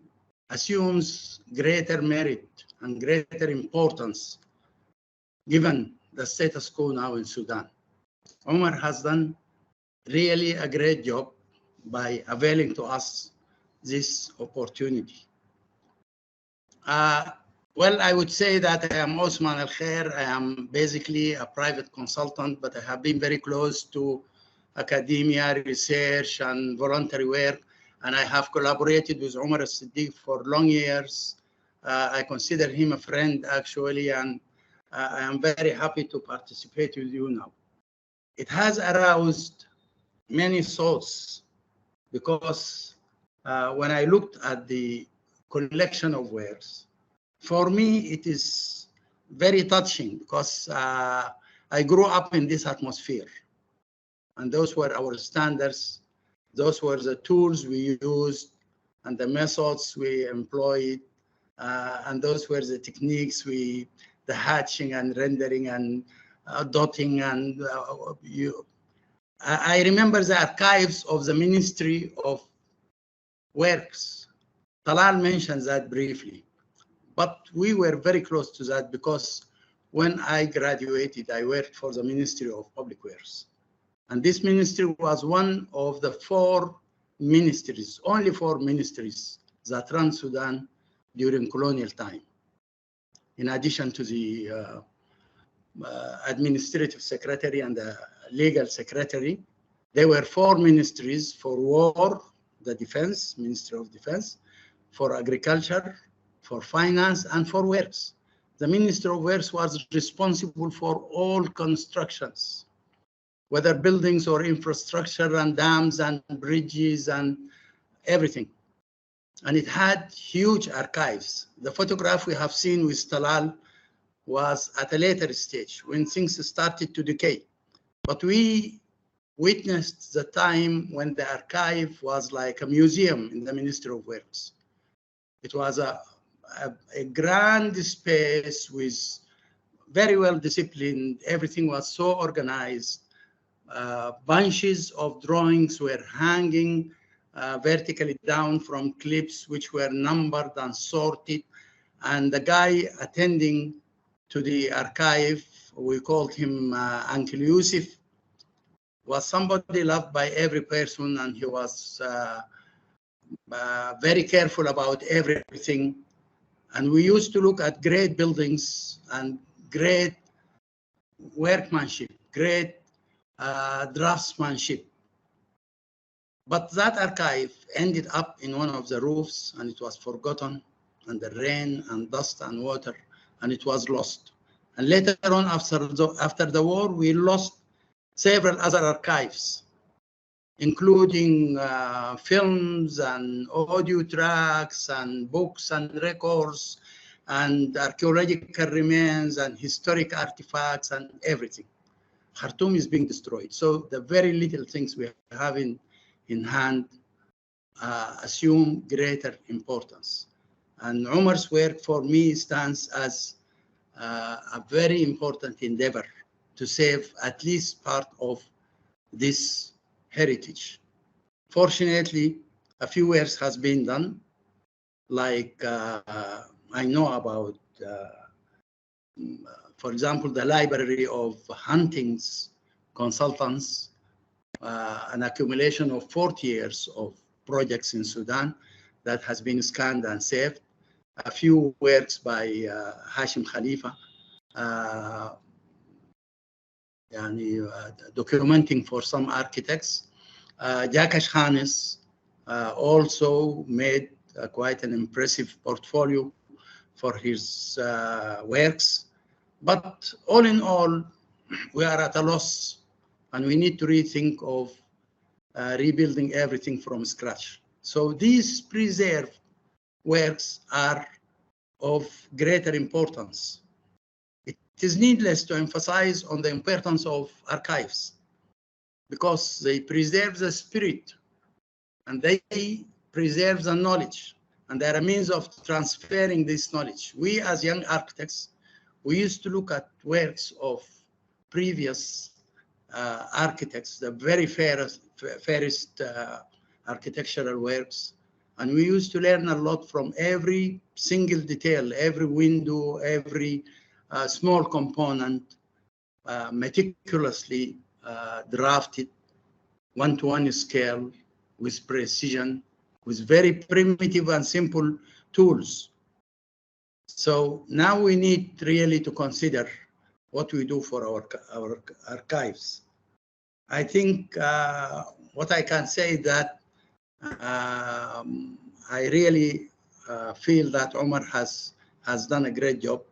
assumes greater merit and greater importance given the status quo now in Sudan. Omer has done really a great job by availing to us this opportunity. Well, I would say that I am Osman Al-Khair. I am basically a private consultant, but I have been very close to academia, research, and voluntary work. And I have collaborated with Omer Siddig for long years. I consider him a friend, actually, and I am very happy to participate with you now. It has aroused many thoughts because when I looked at the collection of works, for me, it is very touching because I grew up in this atmosphere. And those were our standards. Those were the tools we used and the methods we employed. And those were the techniques the hatching and rendering and dotting. And I remember the archives of the Ministry of Works. Talal mentioned that briefly. But we were very close to that because when I graduated, I worked for the Ministry of Public Works. And this ministry was one of the 4 ministries, only 4 ministries that ran Sudan during colonial time. In addition to the administrative secretary and the legal secretary, there were 4 ministries for war, the defense, Ministry of Defense, for agriculture, for finance, and for works. The Ministry of Works was responsible for all constructions, whether buildings or infrastructure and dams and bridges and everything. And it had huge archives. The photograph we have seen with Talal was at a later stage when things started to decay. But we witnessed the time when the archive was like a museum in the Ministry of Works. It was a grand space with very well disciplined. Everything was so organized. Bunches of drawings were hanging vertically down from clips, which were numbered and sorted. And the guy attending to the archive, we called him Uncle Yusuf, was somebody loved by every person, and he was very careful about everything. And we used to look at great buildings and great workmanship, great draftsmanship. But that archive ended up in one of the roofs, and it was forgotten under rain and dust and water, and it was lost. And later on, after the war, we lost several other archives, including films and audio tracks and books and records and archaeological remains and historic artifacts and everything. Khartoum is being destroyed. So the very little things we have in hand assume greater importance. And Omer's work for me stands as a very important endeavor to save at least part of this heritage. Fortunately, a few works has been done, like I know about, for example, the Library of Hunting's Consultants, an accumulation of 40 years of projects in Sudan that has been scanned and saved. A few works by Hashim Khalifa, documenting for some architects. Jakash Khanis also made quite an impressive portfolio for his works. But all in all, we are at a loss, and we need to rethink of rebuilding everything from scratch. So these preserved works are of greater importance. It is needless to emphasize on the importance of archives because they preserve the spirit and they preserve the knowledge, and they're a means of transferring this knowledge. We as young architects, we used to look at works of previous architects, the very fairest architectural works. And we used to learn a lot from every single detail, every window, every small component, meticulously drafted, one-to-one scale, with precision, with very primitive and simple tools. So now we need really to consider what we do for our archives. I think what I can say that I really feel that Omer has done a great job,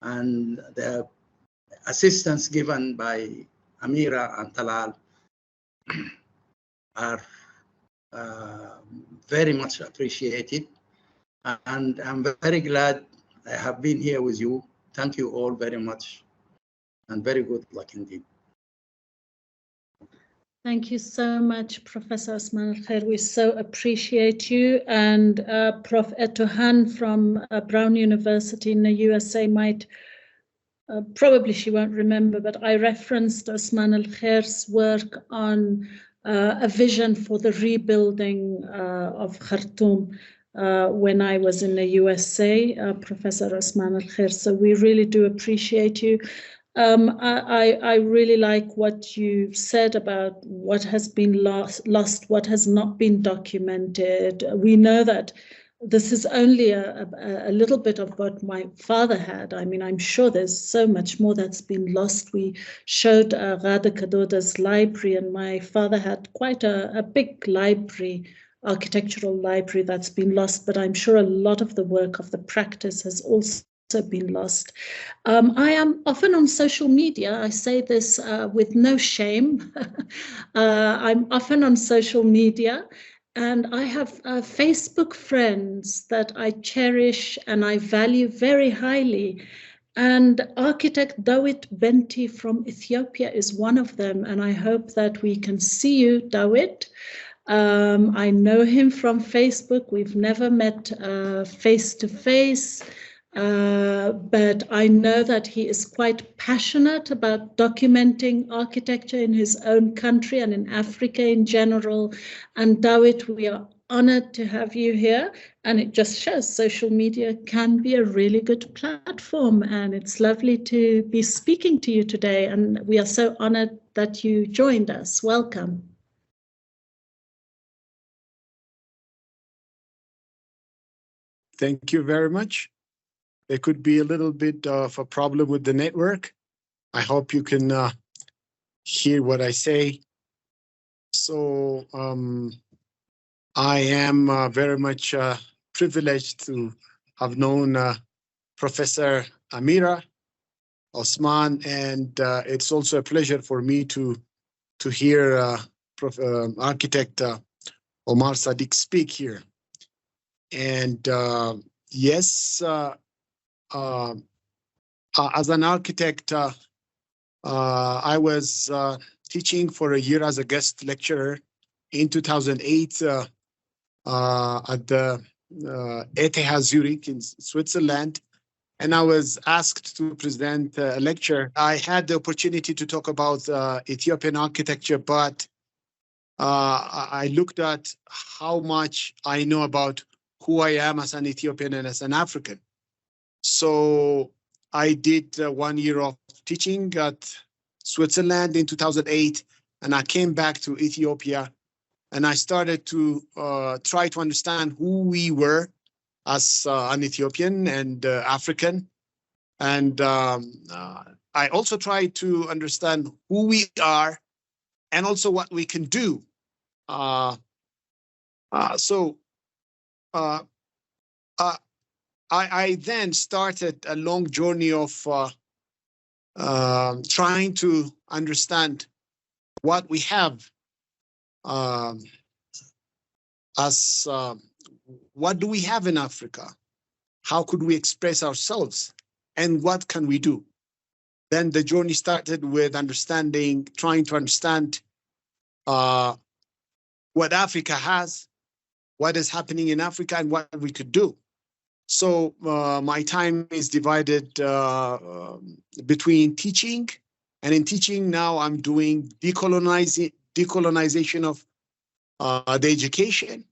and the assistance given by Amira and Talal are very much appreciated. And I'm very glad I have been here with you. Thank you all very much, and very good luck indeed. Thank you so much, Professor Osman Al-Khair. We so appreciate you. And Prof. Etohan from Brown University in the USA might, probably she won't remember, but I referenced Osman Al-Khair's work on a vision for the rebuilding of Khartoum when I was in the USA, Professor Osman Al-Khair. So we really do appreciate you. I really like what you said about what has been lost, what has not been documented. We know that this is only a little bit of what my father had. I mean, I'm sure there's so much more that's been lost. We showed Ghada Kadoda's library, and my father had quite a big library, architectural library, that's been lost, but I'm sure a lot of the work of the practice has also been lost. I am often on social media. I say this with no shame. I'm often on social media, and I have Facebook friends that I cherish and I value very highly. And architect Dawit Benti from Ethiopia is one of them, and I hope that we can see you, Dawit. I know him from Facebook. We've never met face to face. But I know that he is quite passionate about documenting architecture in his own country and in Africa in general. And Dawit, we are honored to have you here. And it just shows social media can be a really good platform. And it's lovely to be speaking to you today. And we are so honored that you joined us. Welcome. Thank you very much. There could be a little bit of a problem with the network. I hope you can hear what I say. So I am very much privileged to have known Professor Amira Osman, and it's also a pleasure for me to hear Architect Omer Siddig speak here. And yes, as an architect, I was teaching for a year as a guest lecturer in 2008 at the ETH Zurich in Switzerland. And I was asked to present a lecture. I had the opportunity to talk about Ethiopian architecture, but I looked at how much I know about who I am as an Ethiopian and as an African. So I did 1 year of teaching at Switzerland in 2008, and I came back to Ethiopia, and I started to try to understand who we were as an Ethiopian and African. And I also tried to understand who we are and also what we can do. I then started a long journey of trying to understand what we have what do we have in Africa? How could we express ourselves? And what can we do? Then the journey started with trying to understand what Africa has, what is happening in Africa, and what we could do. So my time is divided between teaching, and in teaching now I'm doing decolonization of the education.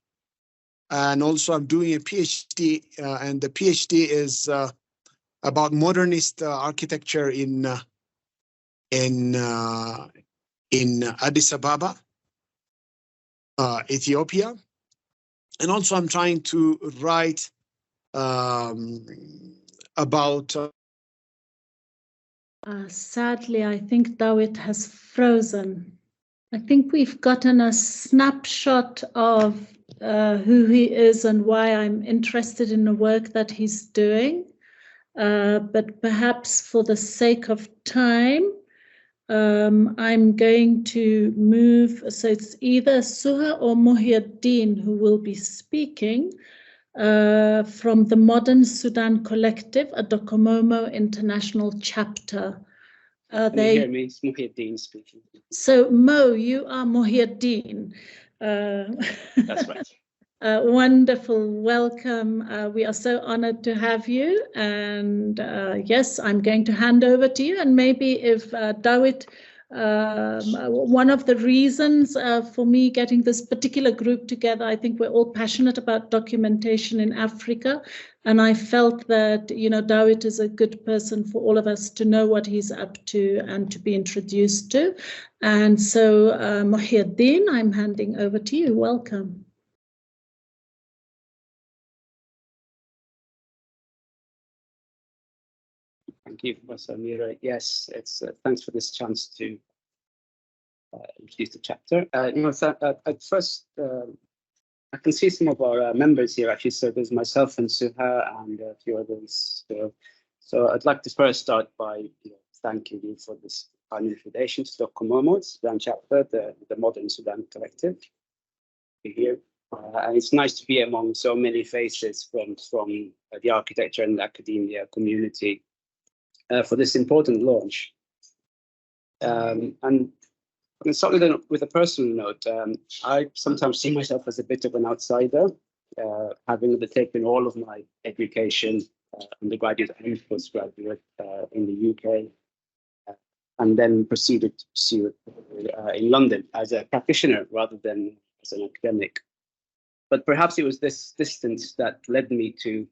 And also I'm doing a PhD, and the PhD is about modernist architecture in Addis Ababa, Ethiopia. And also I'm trying to write about sadly, I think Dawit has frozen. I think we've gotten a snapshot of who he is and why I'm interested in the work that he's doing. But perhaps for the sake of time, I'm going to move. So it's either Suha or Muhyiddin who will be speaking from the Modern Sudan Collective, a Docomomo International chapter. They hear me, it's Muhyiddin speaking. So Mo, you are Muhyiddin. That's right. Wonderful, welcome. We are so honored to have you. And yes, I'm going to hand over to you. And maybe if Dawit, one of the reasons for me getting this particular group together, I think we're all passionate about documentation in Africa. And I felt that, you know, Dawit is a good person for all of us to know what he's up to and to be introduced to. And so, Muhyiddin, I'm handing over to you. Welcome. Thank you, Professor Amira. Yes, it's thanks for this chance to introduce the chapter. At first, I can see some of our members here actually. So there's myself and Suha and a few others. So I'd like to first start by thanking you for this kind invitation to Docomomo Sudan chapter, the Modern Sudan Collective here. And it's nice to be among so many faces from the architecture and academia community for this important launch. And starting with a personal note, I sometimes see myself as a bit of an outsider, having undertaken all of my education, undergraduate and postgraduate in the UK, and then proceeded to pursue it in London as a practitioner rather than as an academic. But perhaps it was this distance that led me to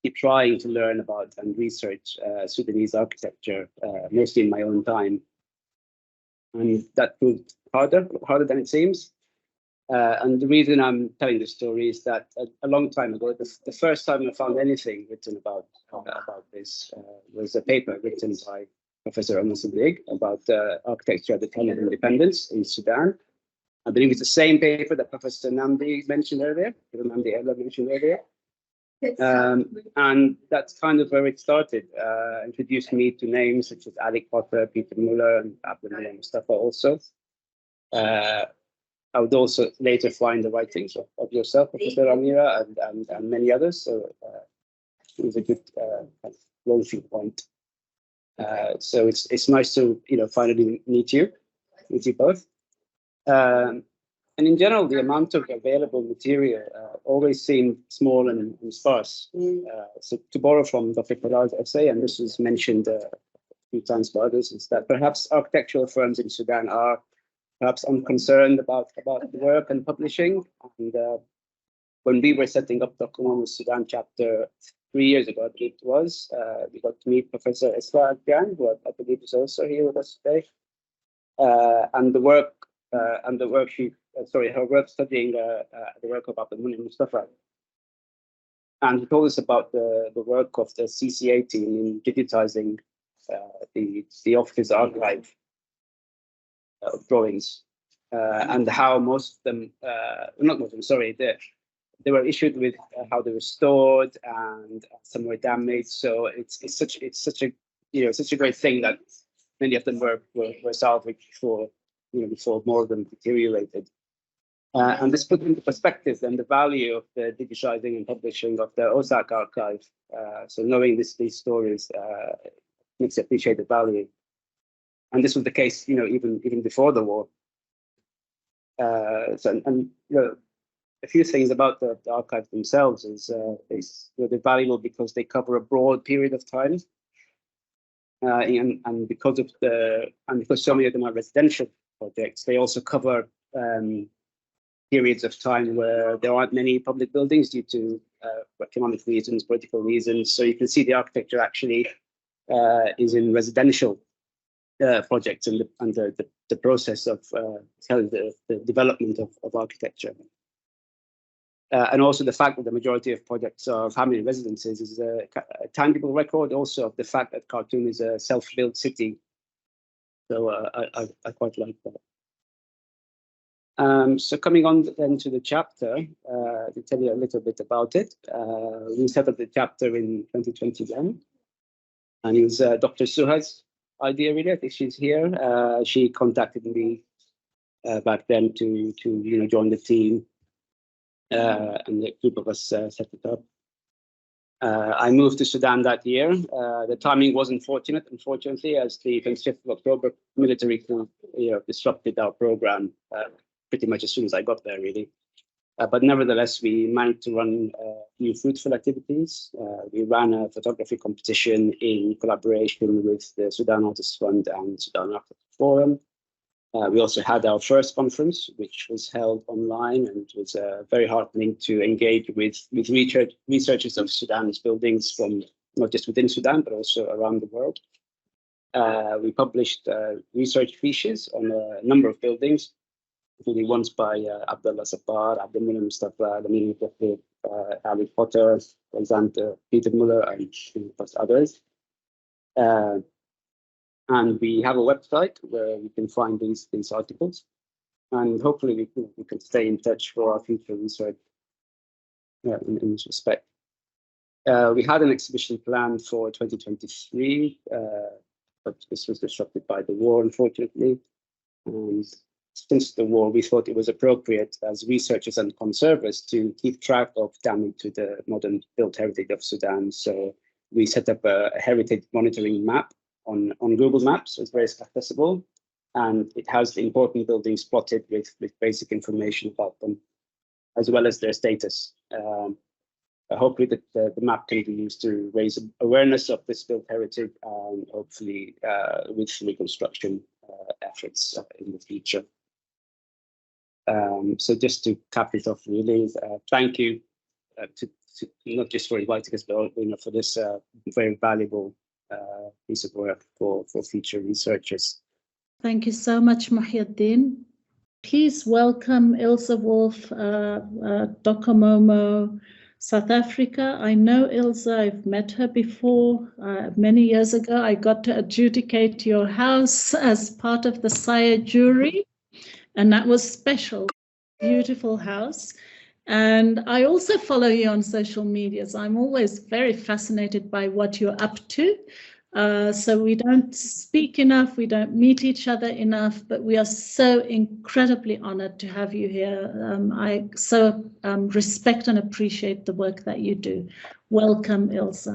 keep trying to learn about and research Sudanese architecture, mostly in my own time. And that proved harder than it seems. And the reason I'm telling this story is that a long time ago, the first time I found anything written about this was a paper written by Professor Omer Siddig about architecture at the time of independence in Sudan. I believe it's the same paper that Professor Namdi mentioned earlier, Namdi Ella mentioned earlier. And that's kind of where it started. Introduced me to names such as Alec Potter, Peter Muller, and Abdullah Mustafa also. I would also later find the writings of yourself, Professor Amira, and many others. So it was a good launching point. So it's nice to finally meet you both. And in general, the amount of available material always seemed small and sparse. So to borrow from Dr. Farah's essay, and this was mentioned a few times by others, is that perhaps architectural firms in Sudan are perhaps unconcerned about the work and publishing. And when we were setting up the Docomomo Sudan chapter 3 years ago, I believe it was, we got to meet Professor Esra Agyan, who I believe is also here with us today. And the work her work studying the work of Abdullah Mustafa. And he told us about the work of the CCA team in digitizing the office archive of drawings, and how most of them, not most of them, sorry, they were issued with how they were stored, and some were damaged. So it's such a great thing that many of them were salvaged before more of them deteriorated. And this put into perspective then the value of the digitizing and publishing of the OSAC archive. So knowing these stories makes you appreciate the value. And this was the case, even before the war. A few things about the archives themselves is they're valuable because they cover a broad period of time, and because so many of them are residential projects, they also cover periods of time where there aren't many public buildings due to economic reasons, political reasons. So you can see the architecture actually is in residential projects and the process of the development of architecture. And also the fact that the majority of projects are family residences is a tangible record also of the fact that Khartoum is a self-built city. So I quite like that. So coming on then to the chapter, to tell you a little bit about it. We set up the chapter in 2021, and it was Dr. Suha's idea, really. I think she's here. She contacted me back then to join the team, and the group of us set it up. I moved to Sudan that year. The timing wasn't fortunate, unfortunately, as the 25th of October military coup disrupted our program pretty much as soon as I got there, really. But nevertheless, we managed to run a few fruitful activities. We ran a photography competition in collaboration with the Sudan Artists Fund and Sudan Architect Forum. We also had our first conference, which was held online, and it was very heartening to engage with researchers of Sudan's buildings from not just within Sudan, but also around the world. We published research features on a number of buildings, including ones by Abdullah Sabbar, Abdullah Mustafa, Lamini Bakir, Ali Potter, Alexander Peter Muller, and plus others. And we have a website where you can find these articles, and hopefully we can stay in touch for our future research in this respect. We had an exhibition planned for 2023, but this was disrupted by the war, unfortunately. And since the war, we thought it was appropriate as researchers and conservators to keep track of damage to the modern built heritage of Sudan. So we set up a heritage monitoring map on Google Maps. So it's very accessible, and it has the important buildings plotted with basic information about them, as well as their status. Hopefully the map can be used to raise awareness of this built heritage, and hopefully with reconstruction efforts in the future. So just to cap it off, really, thank you to not just for inviting us, but for this very valuable piece of work for future researchers. Thank you so much, Muhyiddin. Please welcome Ilse Wolf, Docomomo, South Africa. I know Ilse, I've met her before. Many years ago, I got to adjudicate your house as part of the SIRE jury, and that was special. Beautiful house. And I also follow you on social media, so I'm always very fascinated by what you're up to. So we don't speak enough, we don't meet each other enough, but we are so incredibly honored to have you here. I so respect and appreciate the work that you do. Welcome, Ilse.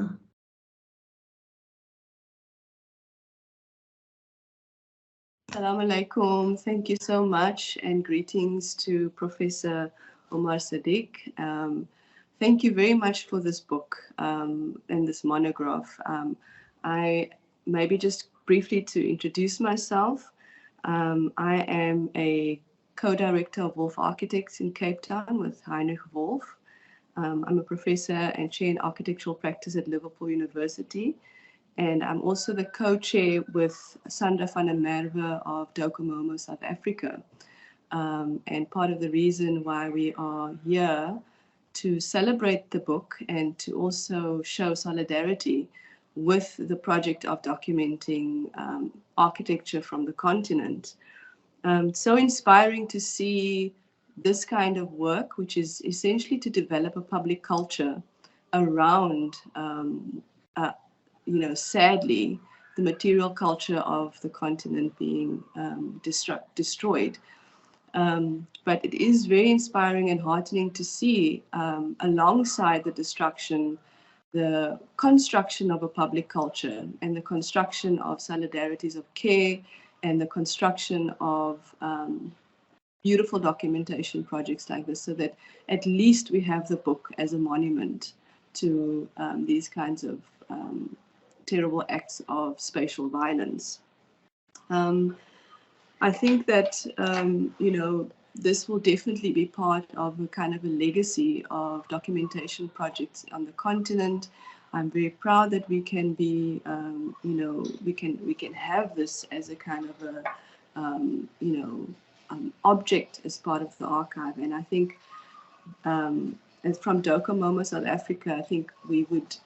Assalamu alaikum. Thank you so much, and greetings to Professor Omer Siddig. Thank you very much for this book and this monograph. I maybe just briefly to introduce myself. I am a co-director of Wolf Architects in Cape Town with Heinrich Wolf. I'm a professor and chair in architectural practice at Liverpool University. And I'm also the co-chair with Sandra van der Merwe of Docomomo, South Africa. And part of the reason why we are here to celebrate the book and to also show solidarity with the project of documenting architecture from the continent. So inspiring to see this kind of work, which is essentially to develop a public culture around sadly, the material culture of the continent being destroyed. But it is very inspiring and heartening to see, alongside the destruction, the construction of a public culture and the construction of solidarities of care and the construction of beautiful documentation projects like this, so that at least we have the book as a monument to these kinds of terrible acts of spatial violence. I think that, this will definitely be part of a kind of a legacy of documentation projects on the continent. I'm very proud that we can be, we can have this as a kind of a, object as part of the archive. And I think, and from Docomomo, South Africa, I think we would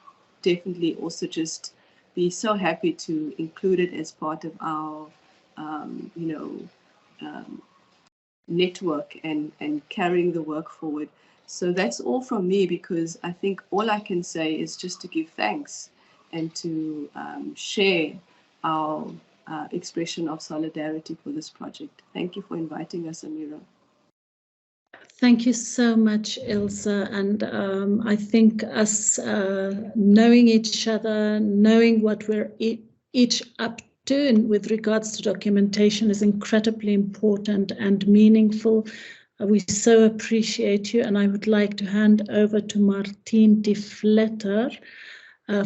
definitely also just be so happy to include it as part of our, network and carrying the work forward. So that's all from me, because I think all I can say is just to give thanks and to share our expression of solidarity for this project. Thank you for inviting us, Amira. Thank you so much, Ilse. And I think us knowing each other, knowing what we're each up to and with regards to documentation is incredibly important and meaningful. We so appreciate you. And I would like to hand over to Martine de Vletter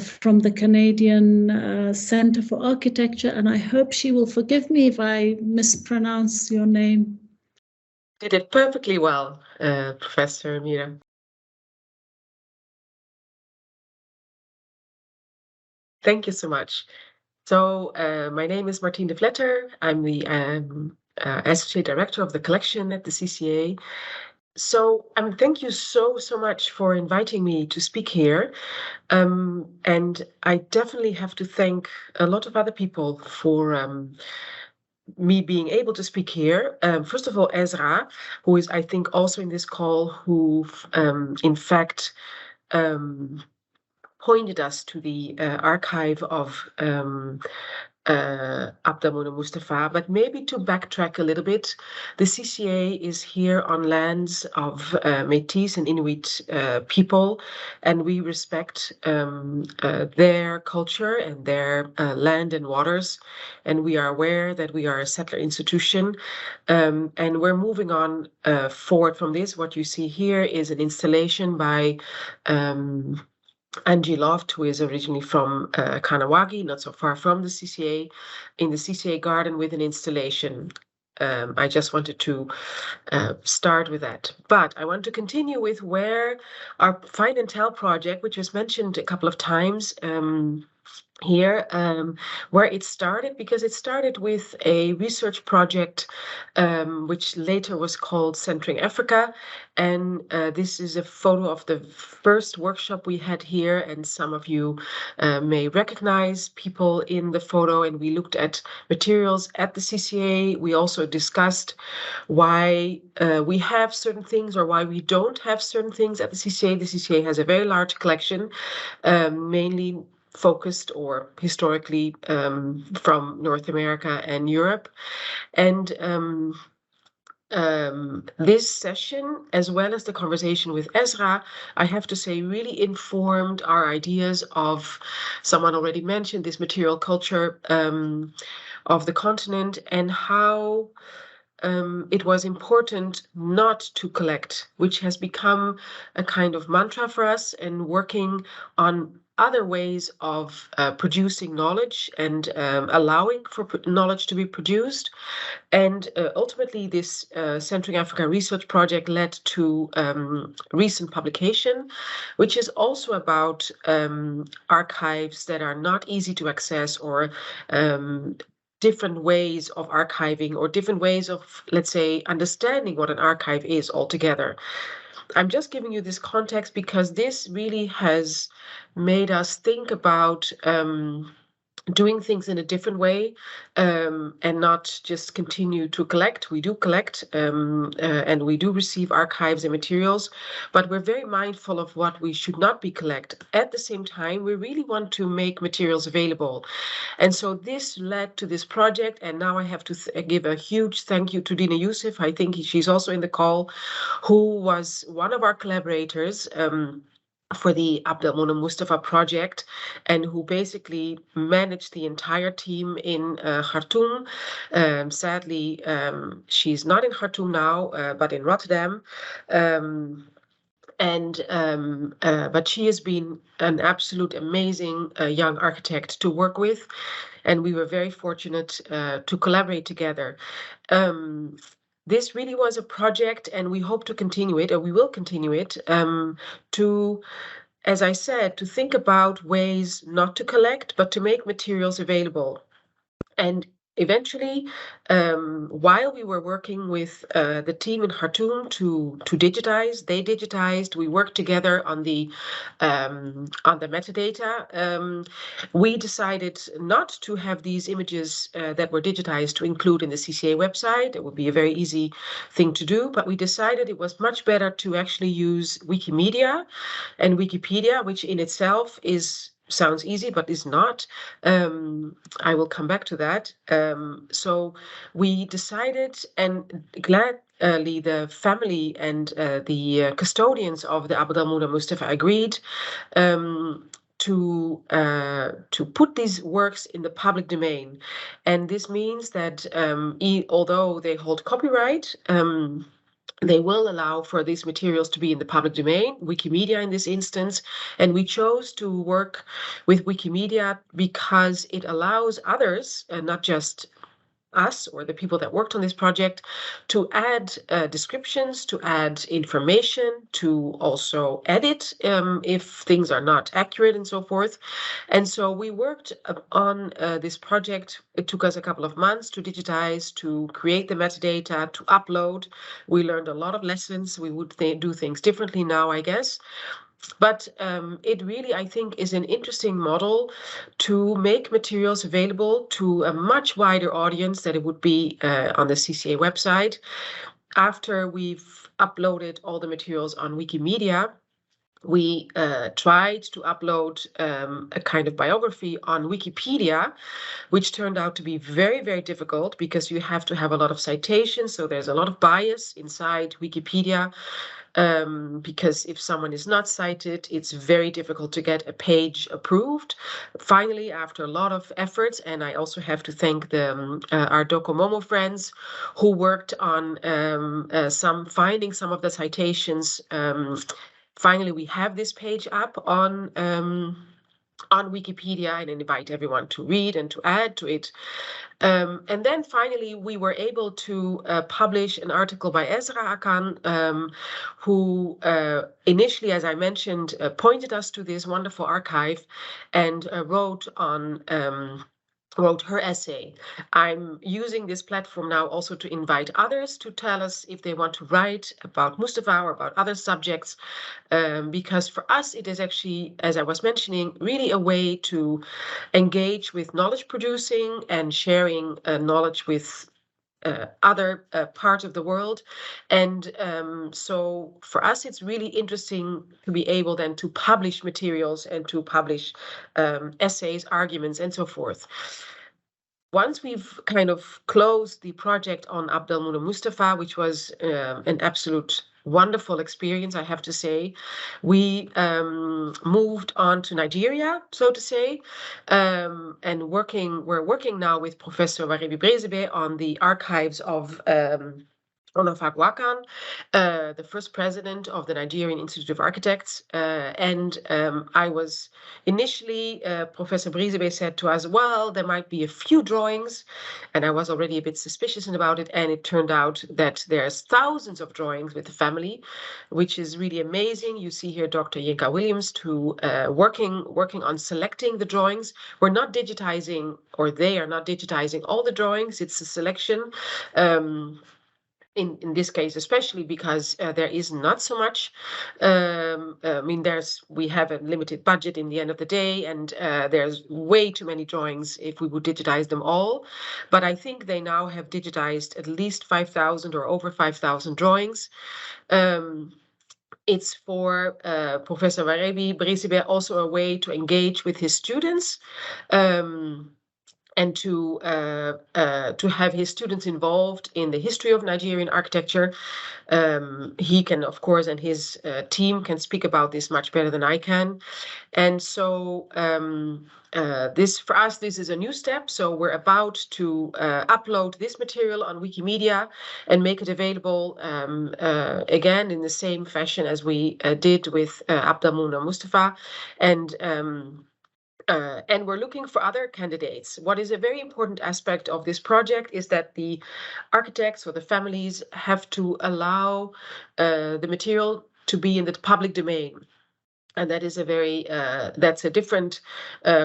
from the Canadian Centre for Architecture. And I hope she will forgive me if I mispronounce your name. Did it perfectly well, Professor Amira. Thank you so much. So my name is Martine de Vletter. I'm the Associate Director of the collection at the CCA. So thank you so much for inviting me to speak here. And I definitely have to thank a lot of other people for me being able to speak here. First of all, Ezra, who is, I think, also in this call, who in fact pointed us to the archive of Abdelmonem Mustafa. But maybe to backtrack a little bit, the CCA is here on lands of Métis and Inuit people, and we respect their culture and their land and waters, and we are aware that we are a settler institution, and we're moving on forward from this. What you see here is an installation by Angie Loft, who is originally from Kanawagi, not so far from the CCA, in the CCA garden with an installation. I just wanted to start with that. But I want to continue with where our Find and Tell project, which was mentioned a couple of times here, where it started, because it started with a research project which later was called Centering Africa. And this is a photo of the first workshop we had here, and some of you may recognize people in the photo. And we looked at materials at the CCA. We also discussed why we have certain things or why we don't have certain things at the CCA. The CCA has a very large collection, mainly focused or historically from North America and Europe. And this session, as well as the conversation with Ezra, I have to say, really informed our ideas of, someone already mentioned, this material culture of the continent, and how it was important not to collect, which has become a kind of mantra for us, and working on other ways of producing knowledge and allowing for knowledge to be produced. And ultimately, this Centering Africa research project led to recent publication, which is also about archives that are not easy to access, or different ways of archiving, or different ways of, let's say, understanding what an archive is altogether. I'm just giving you this context because this really has made us think about doing things in a different way, and not just continue to collect. We do collect, and we do receive archives and materials, but we're very mindful of what we should not be collect. At the same time, we really want to make materials available. And so this led to this project, and now I have to give a huge thank you to Dina Youssef. I think she's also in the call, who was one of our collaborators for the Abdelmonem Mustafa project, and who basically managed the entire team in Khartoum. Sadly, she's not in Khartoum now, but in Rotterdam. But she has been an absolute amazing young architect to work with, and we were very fortunate to collaborate together. this really was a project, and we hope to continue it, or we will continue it, to, as I said, to think about ways not to collect, but to make materials available. And eventually, while we were working with the team in Khartoum to digitize, they digitized. We worked together on the metadata. We decided not to have these images that were digitized to include in the CCA website. It would be a very easy thing to do, but we decided it was much better to actually use Wikimedia and Wikipedia, which in itself sounds easy, but is not. I will come back to that. So we decided, and gladly the family and the custodians of the Abd al-Muda Mustafa agreed to put these works in the public domain. And this means that although they hold copyright, they will allow for these materials to be in the public domain, Wikimedia in this instance. And we chose to work with Wikimedia because it allows others, not just us or the people that worked on this project, to add descriptions, to add information, to also edit if things are not accurate and so forth. And so we worked on this project. It took us a couple of months to digitize, to create the metadata, to upload. We learned a lot of lessons. We would do things differently now, I guess. But it really, I think, is an interesting model to make materials available to a much wider audience than it would be on the CCA website. After we've uploaded all the materials on Wikimedia, we tried to upload a kind of biography on Wikipedia, which turned out to be very, very difficult because you have to have a lot of citations. So there's a lot of bias inside Wikipedia. Because if someone is not cited, it's very difficult to get a page approved. Finally, after a lot of efforts, and I also have to thank our Docomomo friends who worked on finding some of the citations. Finally, we have this page up on Wikipedia, and I invite everyone to read and to add to it. And then finally, we were able to publish an article by Ezra Akan, who initially, as I mentioned, pointed us to this wonderful archive and wrote her essay. I'm using this platform now also to invite others to tell us if they want to write about Mustafa or about other subjects, because for us it is actually, as I was mentioning, really a way to engage with knowledge producing and sharing knowledge with other parts of the world. And so for us, it's really interesting to be able then to publish materials and to publish essays, arguments, and so forth. Once we've kind of closed the project on Abd al-Muda Mustafa, which was an absolute wonderful experience, I have to say, we moved on to Nigeria, so to say, and we're working now with Professor Warebi Brezebe on the archives of Olafagwakan, the first president of the Nigerian Institute of Architects. And I was initially, Professor Brezebe said to us, well, there might be a few drawings. And I was already a bit suspicious about it. And it turned out that there's thousands of drawings with the family, which is really amazing. You see here Dr. Yinka Williams working on selecting the drawings. We're not digitizing, or they are not digitizing all the drawings. It's a selection. In this case, especially because there is not so much. I mean, we have a limited budget in the end of the day, and there's way too many drawings if we would digitize them all. But I think they now have digitized at least 5,000 or over 5,000 drawings. It's for Professor Warebi Brezebe also a way to engage with his students. And to have his students involved in the history of Nigerian architecture. He can, of course, and his team can speak about this much better than I can. And so for us, this is a new step. So we're about to upload this material on Wikimedia and make it available again in the same fashion as we did with Abd al-Muda Mustafa. And And we're looking for other candidates. What is a very important aspect of this project is that the architects or the families have to allow the material to be in the public domain. And that is a very, that's a different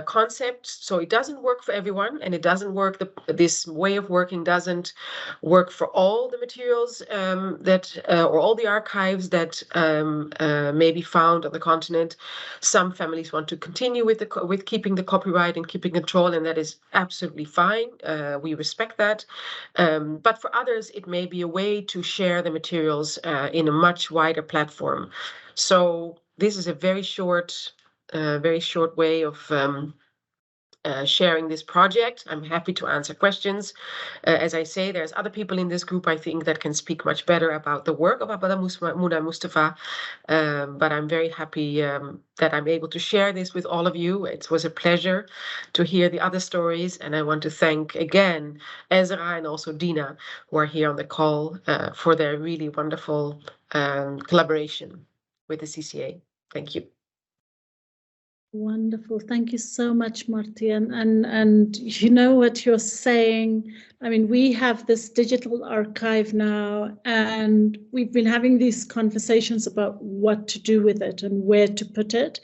concept. So it doesn't work for everyone, and it doesn't work, this way of working doesn't work for all the materials or all the archives that may be found on the continent. Some families want to continue with keeping the copyright and keeping control, and that is absolutely fine. We respect that. But for others, it may be a way to share the materials in a much wider platform. So this is a very short way of sharing this project. I'm happy to answer questions. As I say, there's other people in this group, I think, that can speak much better about the work of Abada Muna Mustafa. But I'm very happy that I'm able to share this with all of you. It was a pleasure to hear the other stories. And I want to thank again Ezra and also Dina, who are here on the call, for their really wonderful collaboration with the CCA. Thank you. Wonderful. Thank you so much, Marti. And you know what you're saying. I mean, we have this digital archive now, and we've been having these conversations about what to do with it and where to put it.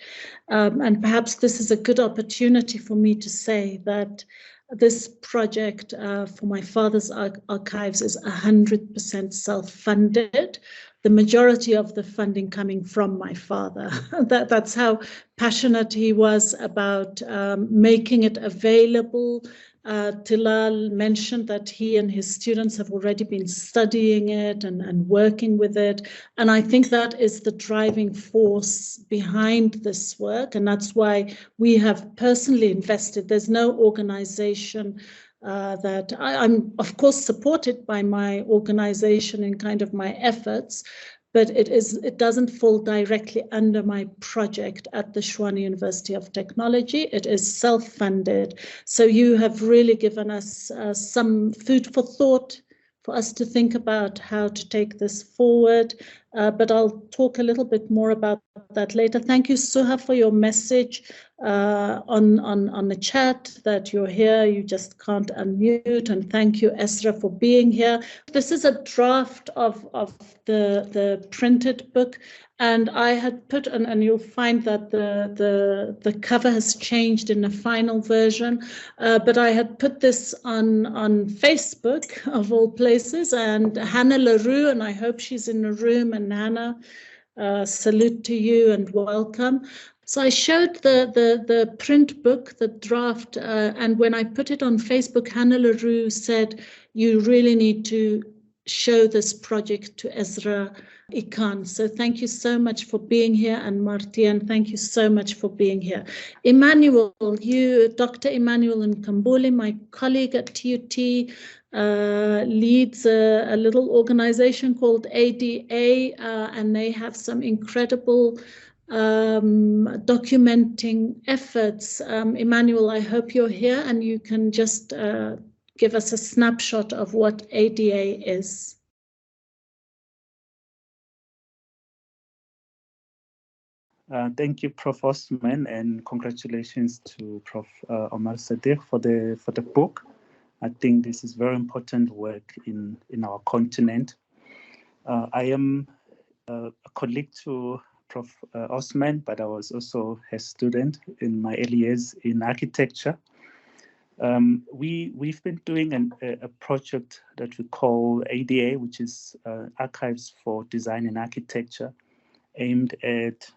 And perhaps this is a good opportunity for me to say that this project for my father's archives is 100% self-funded. The majority of the funding coming from my father. That's how passionate he was about making it available. Tilal mentioned that he and his students have already been studying it and working with it. And I think that is the driving force behind this work. And that's why we have personally invested. There's no organization that I'm, of course, supported by my organization in kind of my efforts, but it doesn't fall directly under my project at the Schwann University of Technology. It is self-funded. So you have really given us some food for thought for us to think about how to take this forward. But I'll talk a little bit more about that later. Thank you, Suha, for your message on the chat that you're here. You just can't unmute. And thank you, Esra, for being here. This is a draft of the printed book. And I had put, and you'll find that the cover has changed in the final version, but I had put this on Facebook, of all places, and Hannah LaRue, and I hope she's in the room, and Hannah, salute to you and welcome. So I showed the print book, the draft, and when I put it on Facebook, Hannah LaRue said, you really need to show this project to Ezra Ikan. So thank you so much for being here, and Martian, thank you so much for being here. Emmanuel, Dr. Emmanuel Nkambule, my colleague at TUT, leads a little organization called ADA, and they have some incredible documenting efforts. Emmanuel, I hope you're here and you can just give us a snapshot of what ADA is. Thank you, Prof. Osman, and congratulations to Prof. Omer Siddig for the book. I think this is very important work in our continent. I am a colleague to Prof. Osman, but I was also a student in my early years in architecture. We've been doing a project that we call ADA, which is Archives for Design and Architecture, aimed at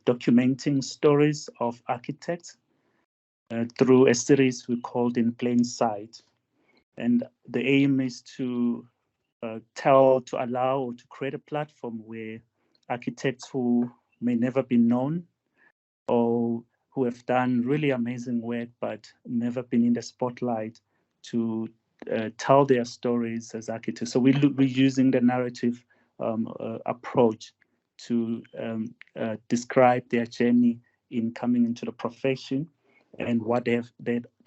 documenting stories of architects through a series we called In Plain Sight. And the aim is to allow or to create a platform where architects who may never be known or who have done really amazing work but never been in the spotlight to tell their stories as architects. So we're using the narrative approach to describe their journey in coming into the profession and what they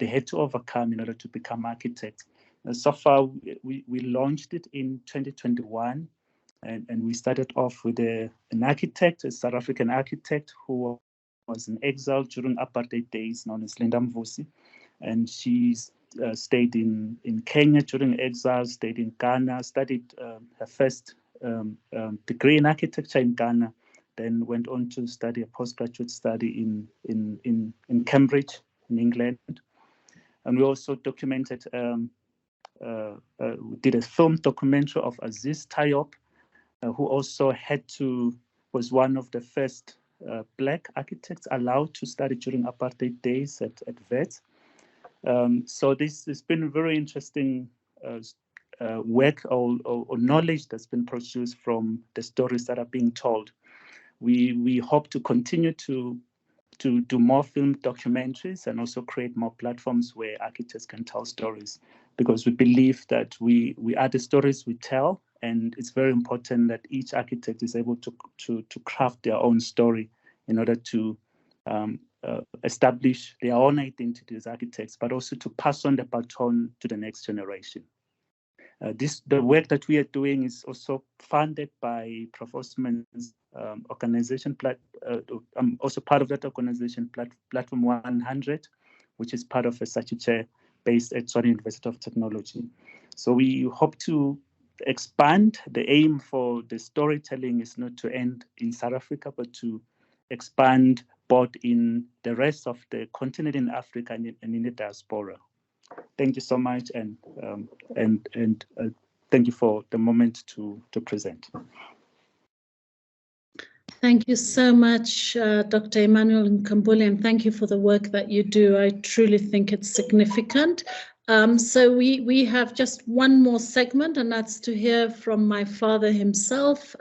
had to overcome in order to become architects. So far, we launched it in 2021, and we started off with an architect, a South African architect who was in exile during apartheid days, known as Linda Mvusi, and she stayed in Kenya during exile, stayed in Ghana, studied her first degree in architecture in Ghana, then went on to study a postgraduate study in Cambridge, in England. And we also documented, we did a film documentary of Aziz Tayop, who also was one of the first Black architects allowed to study during apartheid days at VET. So this has been a very interesting work or knowledge that's been produced from the stories that are being told. We hope to continue to do more film documentaries and also create more platforms where architects can tell stories, because we believe that we are the stories we tell, and it's very important that each architect is able to craft their own story in order to establish their own identity as architects, but also to pass on the baton to the next generation. The work that we are doing is also funded by Prof. Osman's organization. I'm also part of that organization, Platform 100, which is part of a statutory based at Sudan University of Technology. So we hope to expand. The aim for the storytelling is not to end in South Africa, but to expand both in the rest of the continent in Africa and in the diaspora. Thank you so much, and thank you for the moment to present. Thank you so much, Dr. Emmanuel Nkambule, and thank you for the work that you do. I truly think it's significant. So we have just one more segment, and that's to hear from my father himself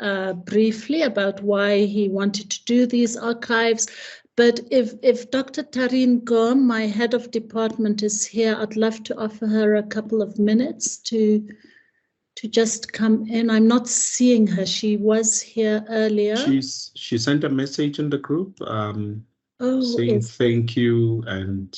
briefly about why he wanted to do these archives. But if Dr. Tareen Gom, my head of department, is here, I'd love to offer her a couple of minutes to just come in. I'm not seeing her. She was here earlier. She sent a message in the group saying thank you and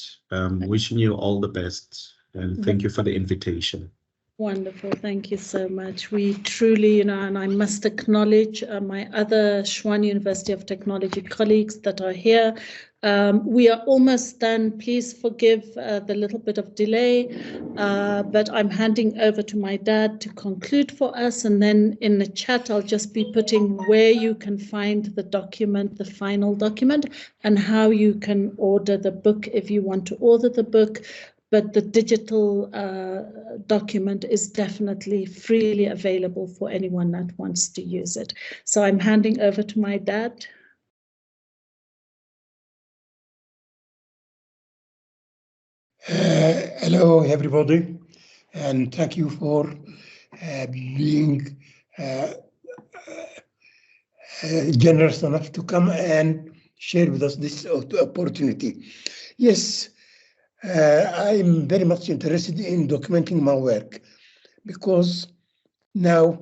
wishing you all the best. And thank you for the invitation. Wonderful. Thank you so much. We truly, and I must acknowledge my other Schwann University of Technology colleagues that are here. We are almost done. Please forgive the little bit of delay, but I'm handing over to my dad to conclude for us. And then in the chat, I'll just be putting where you can find the document, the final document, and how you can order the book if you want to order the book. But the digital document is definitely freely available for anyone that wants to use it. So I'm handing over to my dad. Hello, everybody, and thank you for being generous enough to come and share with us this opportunity. Yes. I'm very much interested in documenting my work because now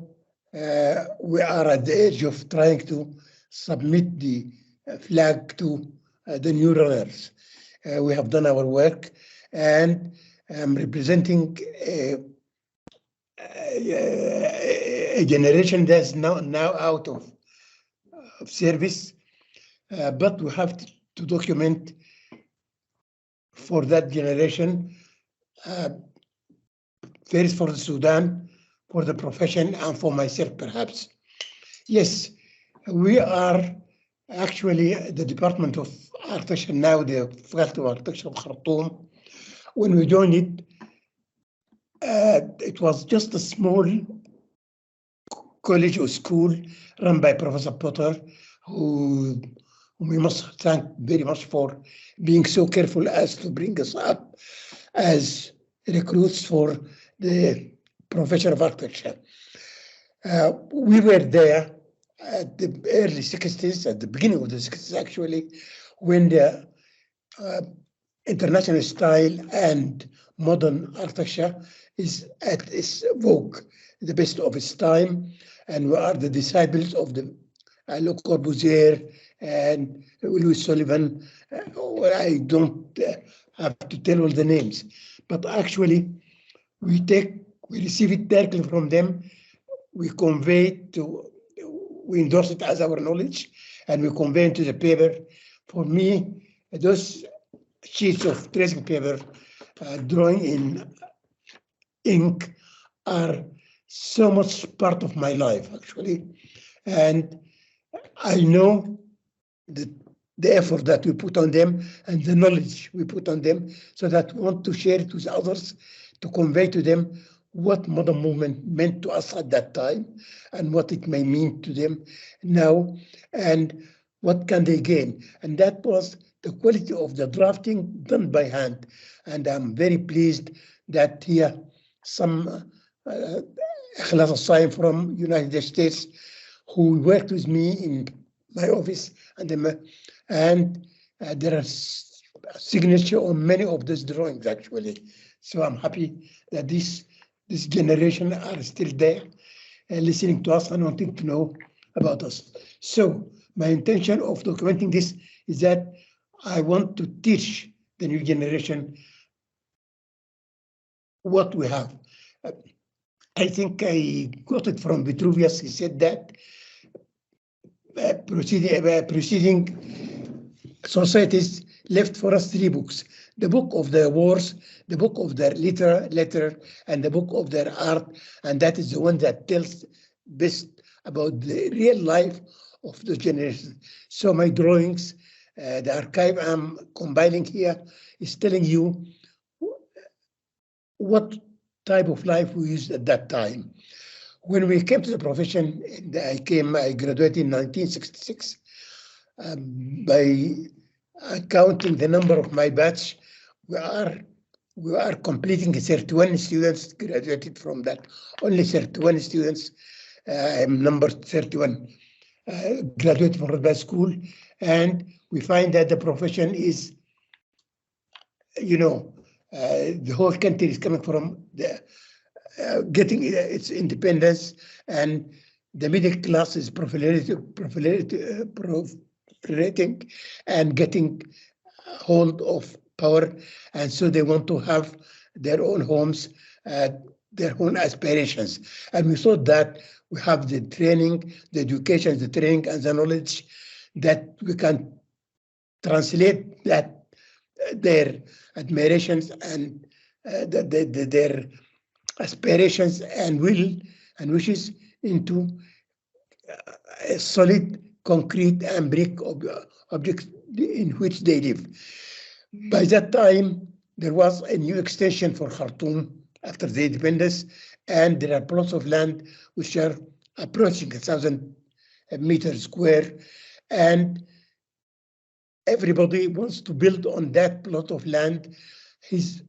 we are at the edge of trying to submit the flag to the new runners. We have done our work, and I'm representing a generation that's now out of service, but we have to document for that generation, first for the Sudan, for the profession, and for myself, perhaps. Yes, we are actually the Department of Architecture now, the Faculty of Architecture of Khartoum. When we joined it was just a small college or school run by Professor Potter, who we must thank very much for being so careful as to bring us up as recruits for the profession of architecture. We were there at the early 60s, at the beginning of the 60s actually, when the international style and modern architecture is at its vogue, the best of its time, and we are the disciples of the Le Corbusier and Louis Sullivan. I don't have to tell all the names, but actually we receive it directly from them. We convey it we endorse it as our knowledge, and we convey it to the paper For me, those sheets of tracing paper drawing in ink are so much part of my life, actually. And I know the effort that we put on them and the knowledge we put on them, so that we want to share it with others, to convey to them what modern movement meant to us at that time and what it may mean to them now and what can they gain. And that was the quality of the drafting done by hand. And I'm very pleased that here some Ikhlas Saim from United States who worked with me in my office, and there are signature on many of those drawings actually. So I'm happy that this generation are still there listening to us and wanting to know about us. So my intention of documenting this is that I want to teach the new generation what we have. I think I got it from Vitruvius. He said that preceding societies left for us 3 books: the book of their wars, the book of their letter, and the book of their art. And that is the one that tells best about the real life of the generation. So my drawings, the archive I'm compiling here, is telling you what type of life we used at that time. When we came to the profession, I graduated in 1966. By counting the number of my batch, we are completing 31 students graduated from that. Only 31 students. I'm number 31 graduated from that school, and we find that the profession is, the whole country is coming from the getting its independence, and the middle class is proliferating and getting hold of power, and so they want to have their own homes, their own aspirations. And we saw that we have the training, the education, the training, and the knowledge that we can translate that their admirations and their aspirations and will and wishes into a solid, concrete, and brick objects in which they live. By that time, there was a new extension for Khartoum after the independence, and there are plots of land which are approaching 1,000 meters square, and everybody wants to build on that plot of land his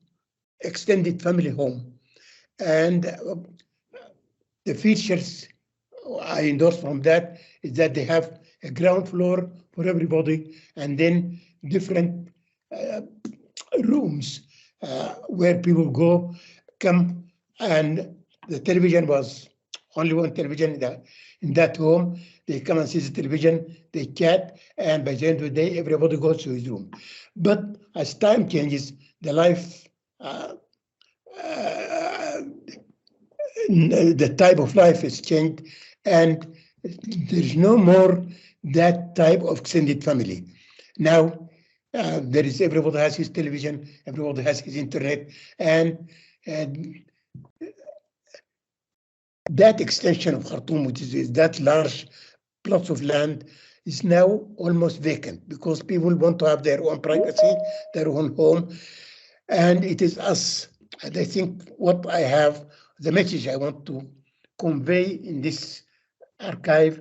extended family home. And the features I endorse from that is that they have a ground floor for everybody, and then different rooms where people come, and the television was only one television in that home. They come and see the television, they chat, and by the end of the day, everybody goes to his room. But as time changes, the life the type of life has changed, and there's no more that type of extended family. Now, everybody has his television, everybody has his internet, and that extension of Khartoum, which is that large plots of land, is now almost vacant because people want to have their own privacy, their own home, and it is us. And I think what I have, the message I want to convey in this archive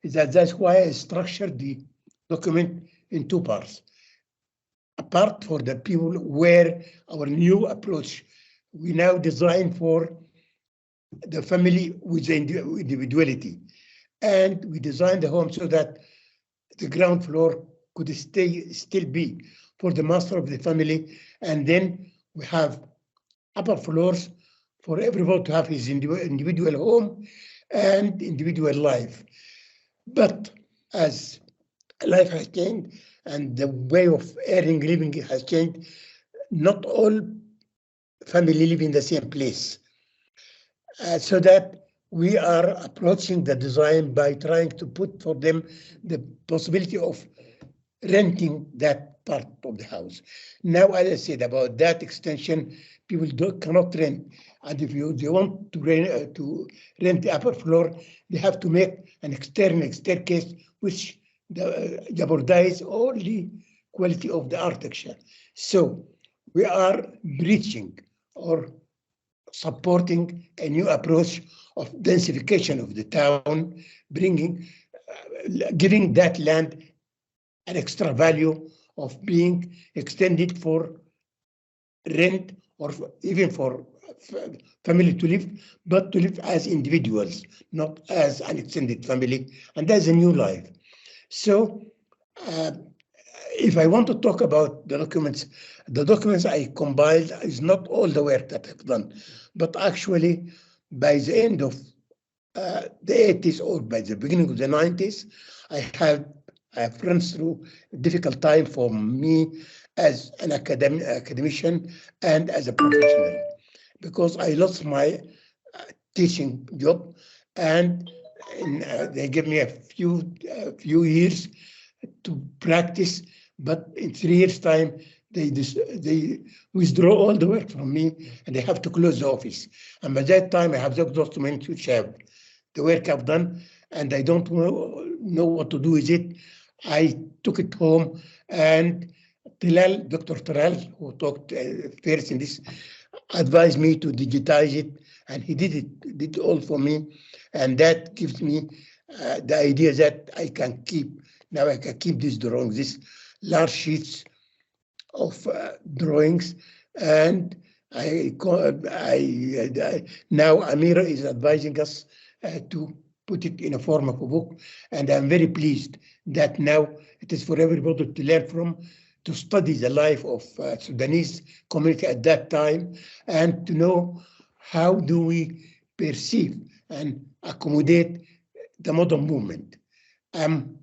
is that that's why I structured the document in 2 parts. A part for the people where our new approach, we now design for the family with individuality. And we designed the home so that the ground floor could still be for the master of the family. And then we have upper floors for everyone to have his individual home and individual life. But as life has changed and the way of earning living has changed, not all family live in the same place. So that we are approaching the design by trying to put for them the possibility of renting that part of the house. Now, as I said about that extension, people cannot rent, and if they want to rent the upper floor, they have to make an external staircase, which jeopardize all the quality of the architecture. So we are breaching or supporting a new approach of densification of the town, giving that land an extra value of being extended for rent or even for family to live, but to live as individuals, not as an extended family, and that's a new life. So if I want to talk about the documents I compiled is not all the work that I've done, but actually by the end of the 80s or by the beginning of the 90s, I have run through a difficult time for me as an academician and as a professional, because I lost my teaching job, and they gave me a few years to practice, but in 3 years' time, they withdraw all the work from me, and they have to close the office. And by that time, I have the documents which have the work I've done, and I don't know what to do with it. I took it home, and Dr. Talal, who talked first in this, advised me to digitize it, and he did all for me, and that gives me the idea that I can keep these drawings, these large sheets of drawings, and now Amira is advising us to put it in a form of a book, and I'm very pleased that now it is for everybody to learn from, to study the life of Sudanese community at that time, and to know how do we perceive and accommodate the modern movement. In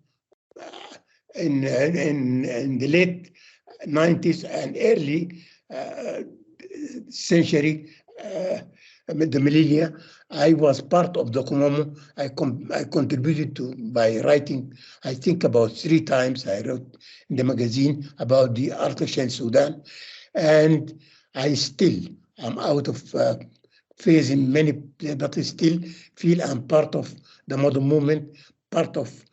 the late 90s and early century, the millennia, I was part of Documomo. I contributed to by writing, I think about 3 times. I wrote in the magazine about the architecture in Sudan, and I still am out of phase in many, but I still feel I'm part of the modern movement, part of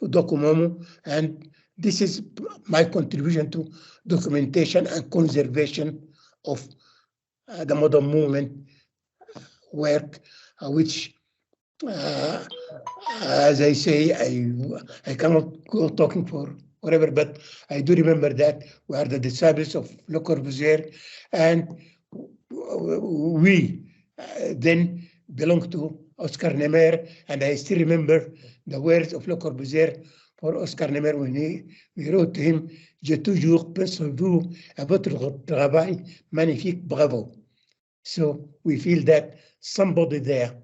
Documomo, and this is my contribution to documentation and conservation of the modern movement work, which, as I say, I cannot go talking for forever, but I do remember that we are the disciples of Le Corbusier, and we then belonged to Oscar Nemer, and I still remember the words of Le Corbusier for Oscar Nemer when we wrote to him, "J'ai toujours pensé vous à votre travail magnifique, bravo." So we feel that somebody there,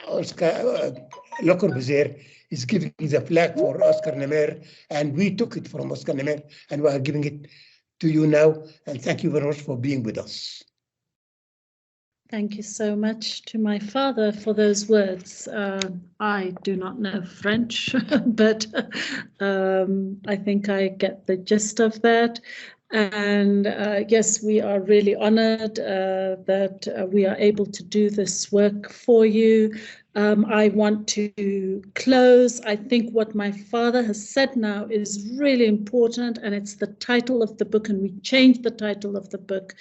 Le Corbusier, is giving the flag for Oscar Nemer, and we took it from Oscar Nemer, and we are giving it to you now. And thank you very much for being with us. Thank you so much to my father for those words. I do not know French, but I think I get the gist of that. And yes, we are really honored that we are able to do this work for you. I want to close. I think what my father has said now is really important, and it's the title of the book, and we changed the title of the book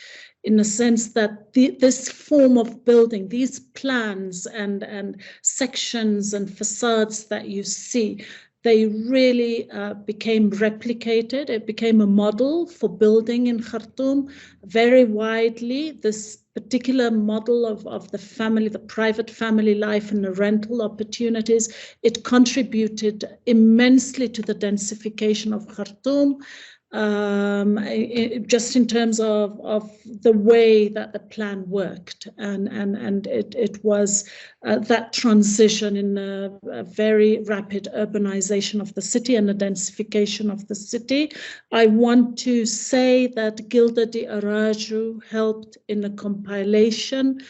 in the sense that this form of building, these plans and sections and facades that you see, they really became replicated. It became a model for building in Khartoum very widely. This particular model of the family, the private family life and the rental opportunities, it contributed immensely to the densification of Khartoum. Just in terms of the way that the plan worked, and it was that transition in a very rapid urbanization of the city and the densification of the city. I want to say that Gilda Di Araju helped in the compilation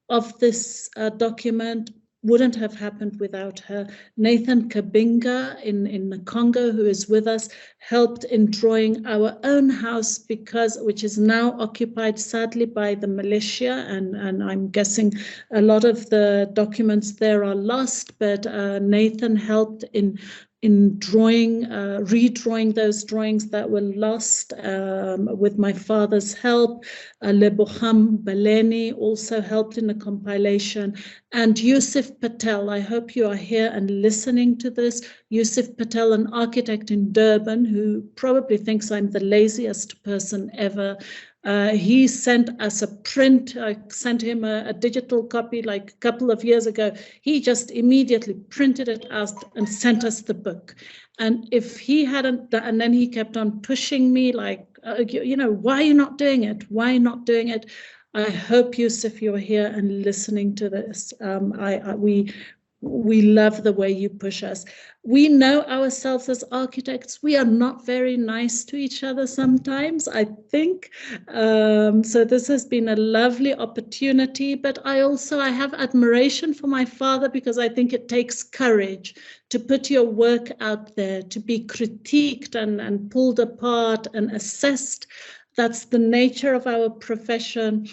of this document. wouldn't have happened without her. Nathan Kabinga in the Congo, who is with us, helped in drawing our own house, which is now occupied sadly by the militia, and I'm guessing a lot of the documents there are lost, but Nathan helped in redrawing those drawings that were lost with my father's help. Leboham Baleni also helped in the compilation. And Yusuf Patel, I hope you are here and listening to this. Yusuf Patel, an architect in Durban, who probably thinks I'm the laziest person ever. He sent us a print. I sent him a digital copy like a couple of years ago. He just immediately printed it out and sent us the book. And if he hadn't, and then he kept on pushing me like, why are you not doing it? Why not doing it? I hope, Yusuf, you're here and listening to this. We love the way you push us. We know ourselves as architects. We are not very nice to each other sometimes, I think. So this has been a lovely opportunity, but I have admiration for my father, because I think it takes courage to put your work out there, to be critiqued and pulled apart and assessed. That's the nature of our profession.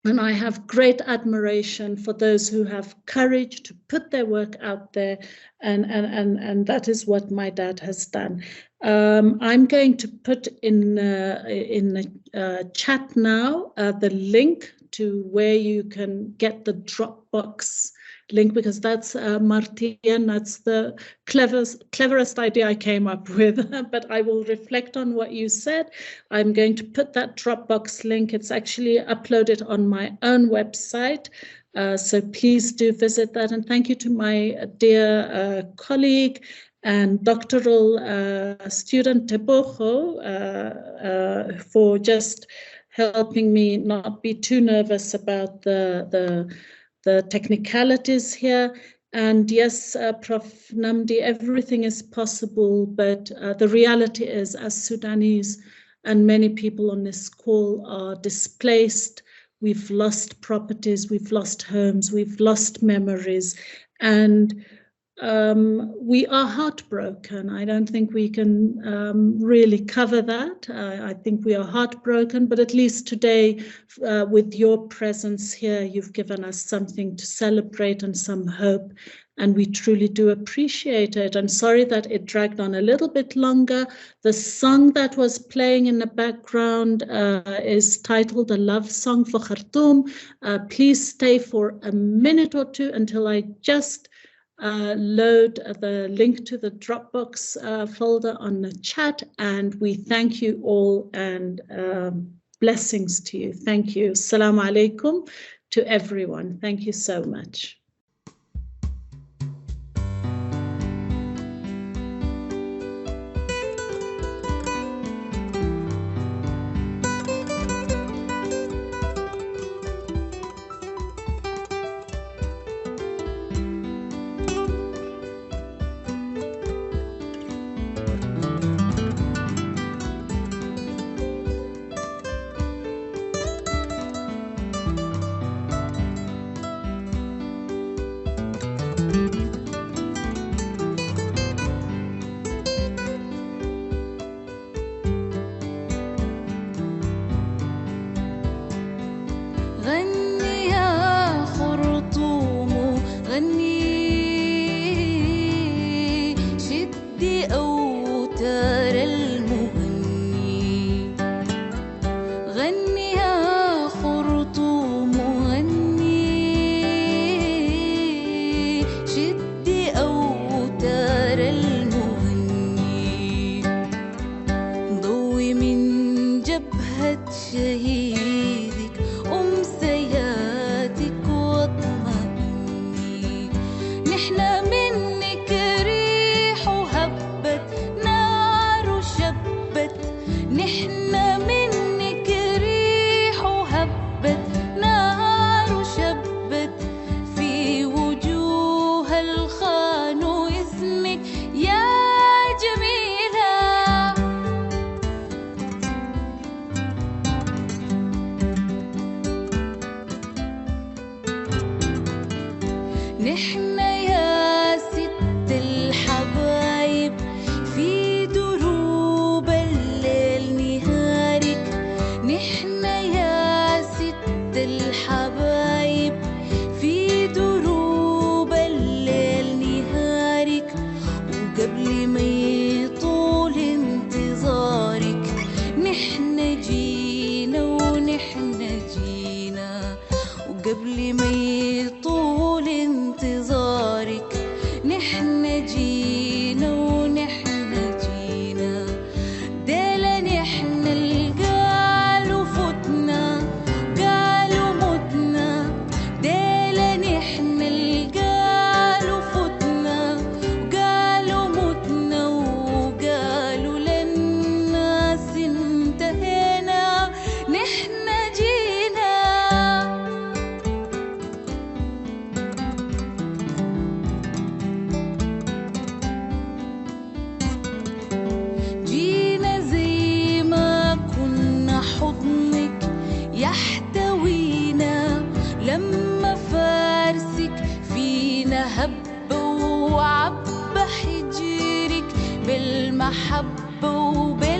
And I have great admiration for those who have courage to put their work out there, and that is what my dad has done. I'm going to put in the chat now the link to where you can get the Dropbox link, because that's Martien, that's the cleverest idea I came up with, but I will reflect on what you said. I'm going to put that Dropbox link. It's actually uploaded on my own website, so please do visit that. And thank you to my dear colleague and doctoral student Tebogo for just helping me not be too nervous about the technicalities here. And yes, Prof. Namdi, everything is possible, but the reality is, as Sudanese and many people on this call are displaced, we've lost properties, we've lost homes, we've lost memories, and we are heartbroken. I don't think we can really cover that. I think we are heartbroken, but at least today, with your presence here, you've given us something to celebrate and some hope, and we truly do appreciate it. I'm sorry that it dragged on a little bit longer. The song that was playing in the background is titled A Love Song for Khartoum. Please stay for a minute or two until I just load the link to the Dropbox folder on the chat, and we thank you all, and blessings to you. Thank you. Assalamu alaikum to everyone. Thank you so much. غني يا خرطوم غني شدي أوتار المغني غني يا خرطوم غني شدي أوتار المغني ضوي من جبهة شهيدك أمسياتك واطمئني نحنا منك ريح وهبت نار وشبت نحنا منك ريح وهبت نار وشبت في وجوه الخان واسمك يا جميلة نحن وعبى حجرك بالمحبة وبالحب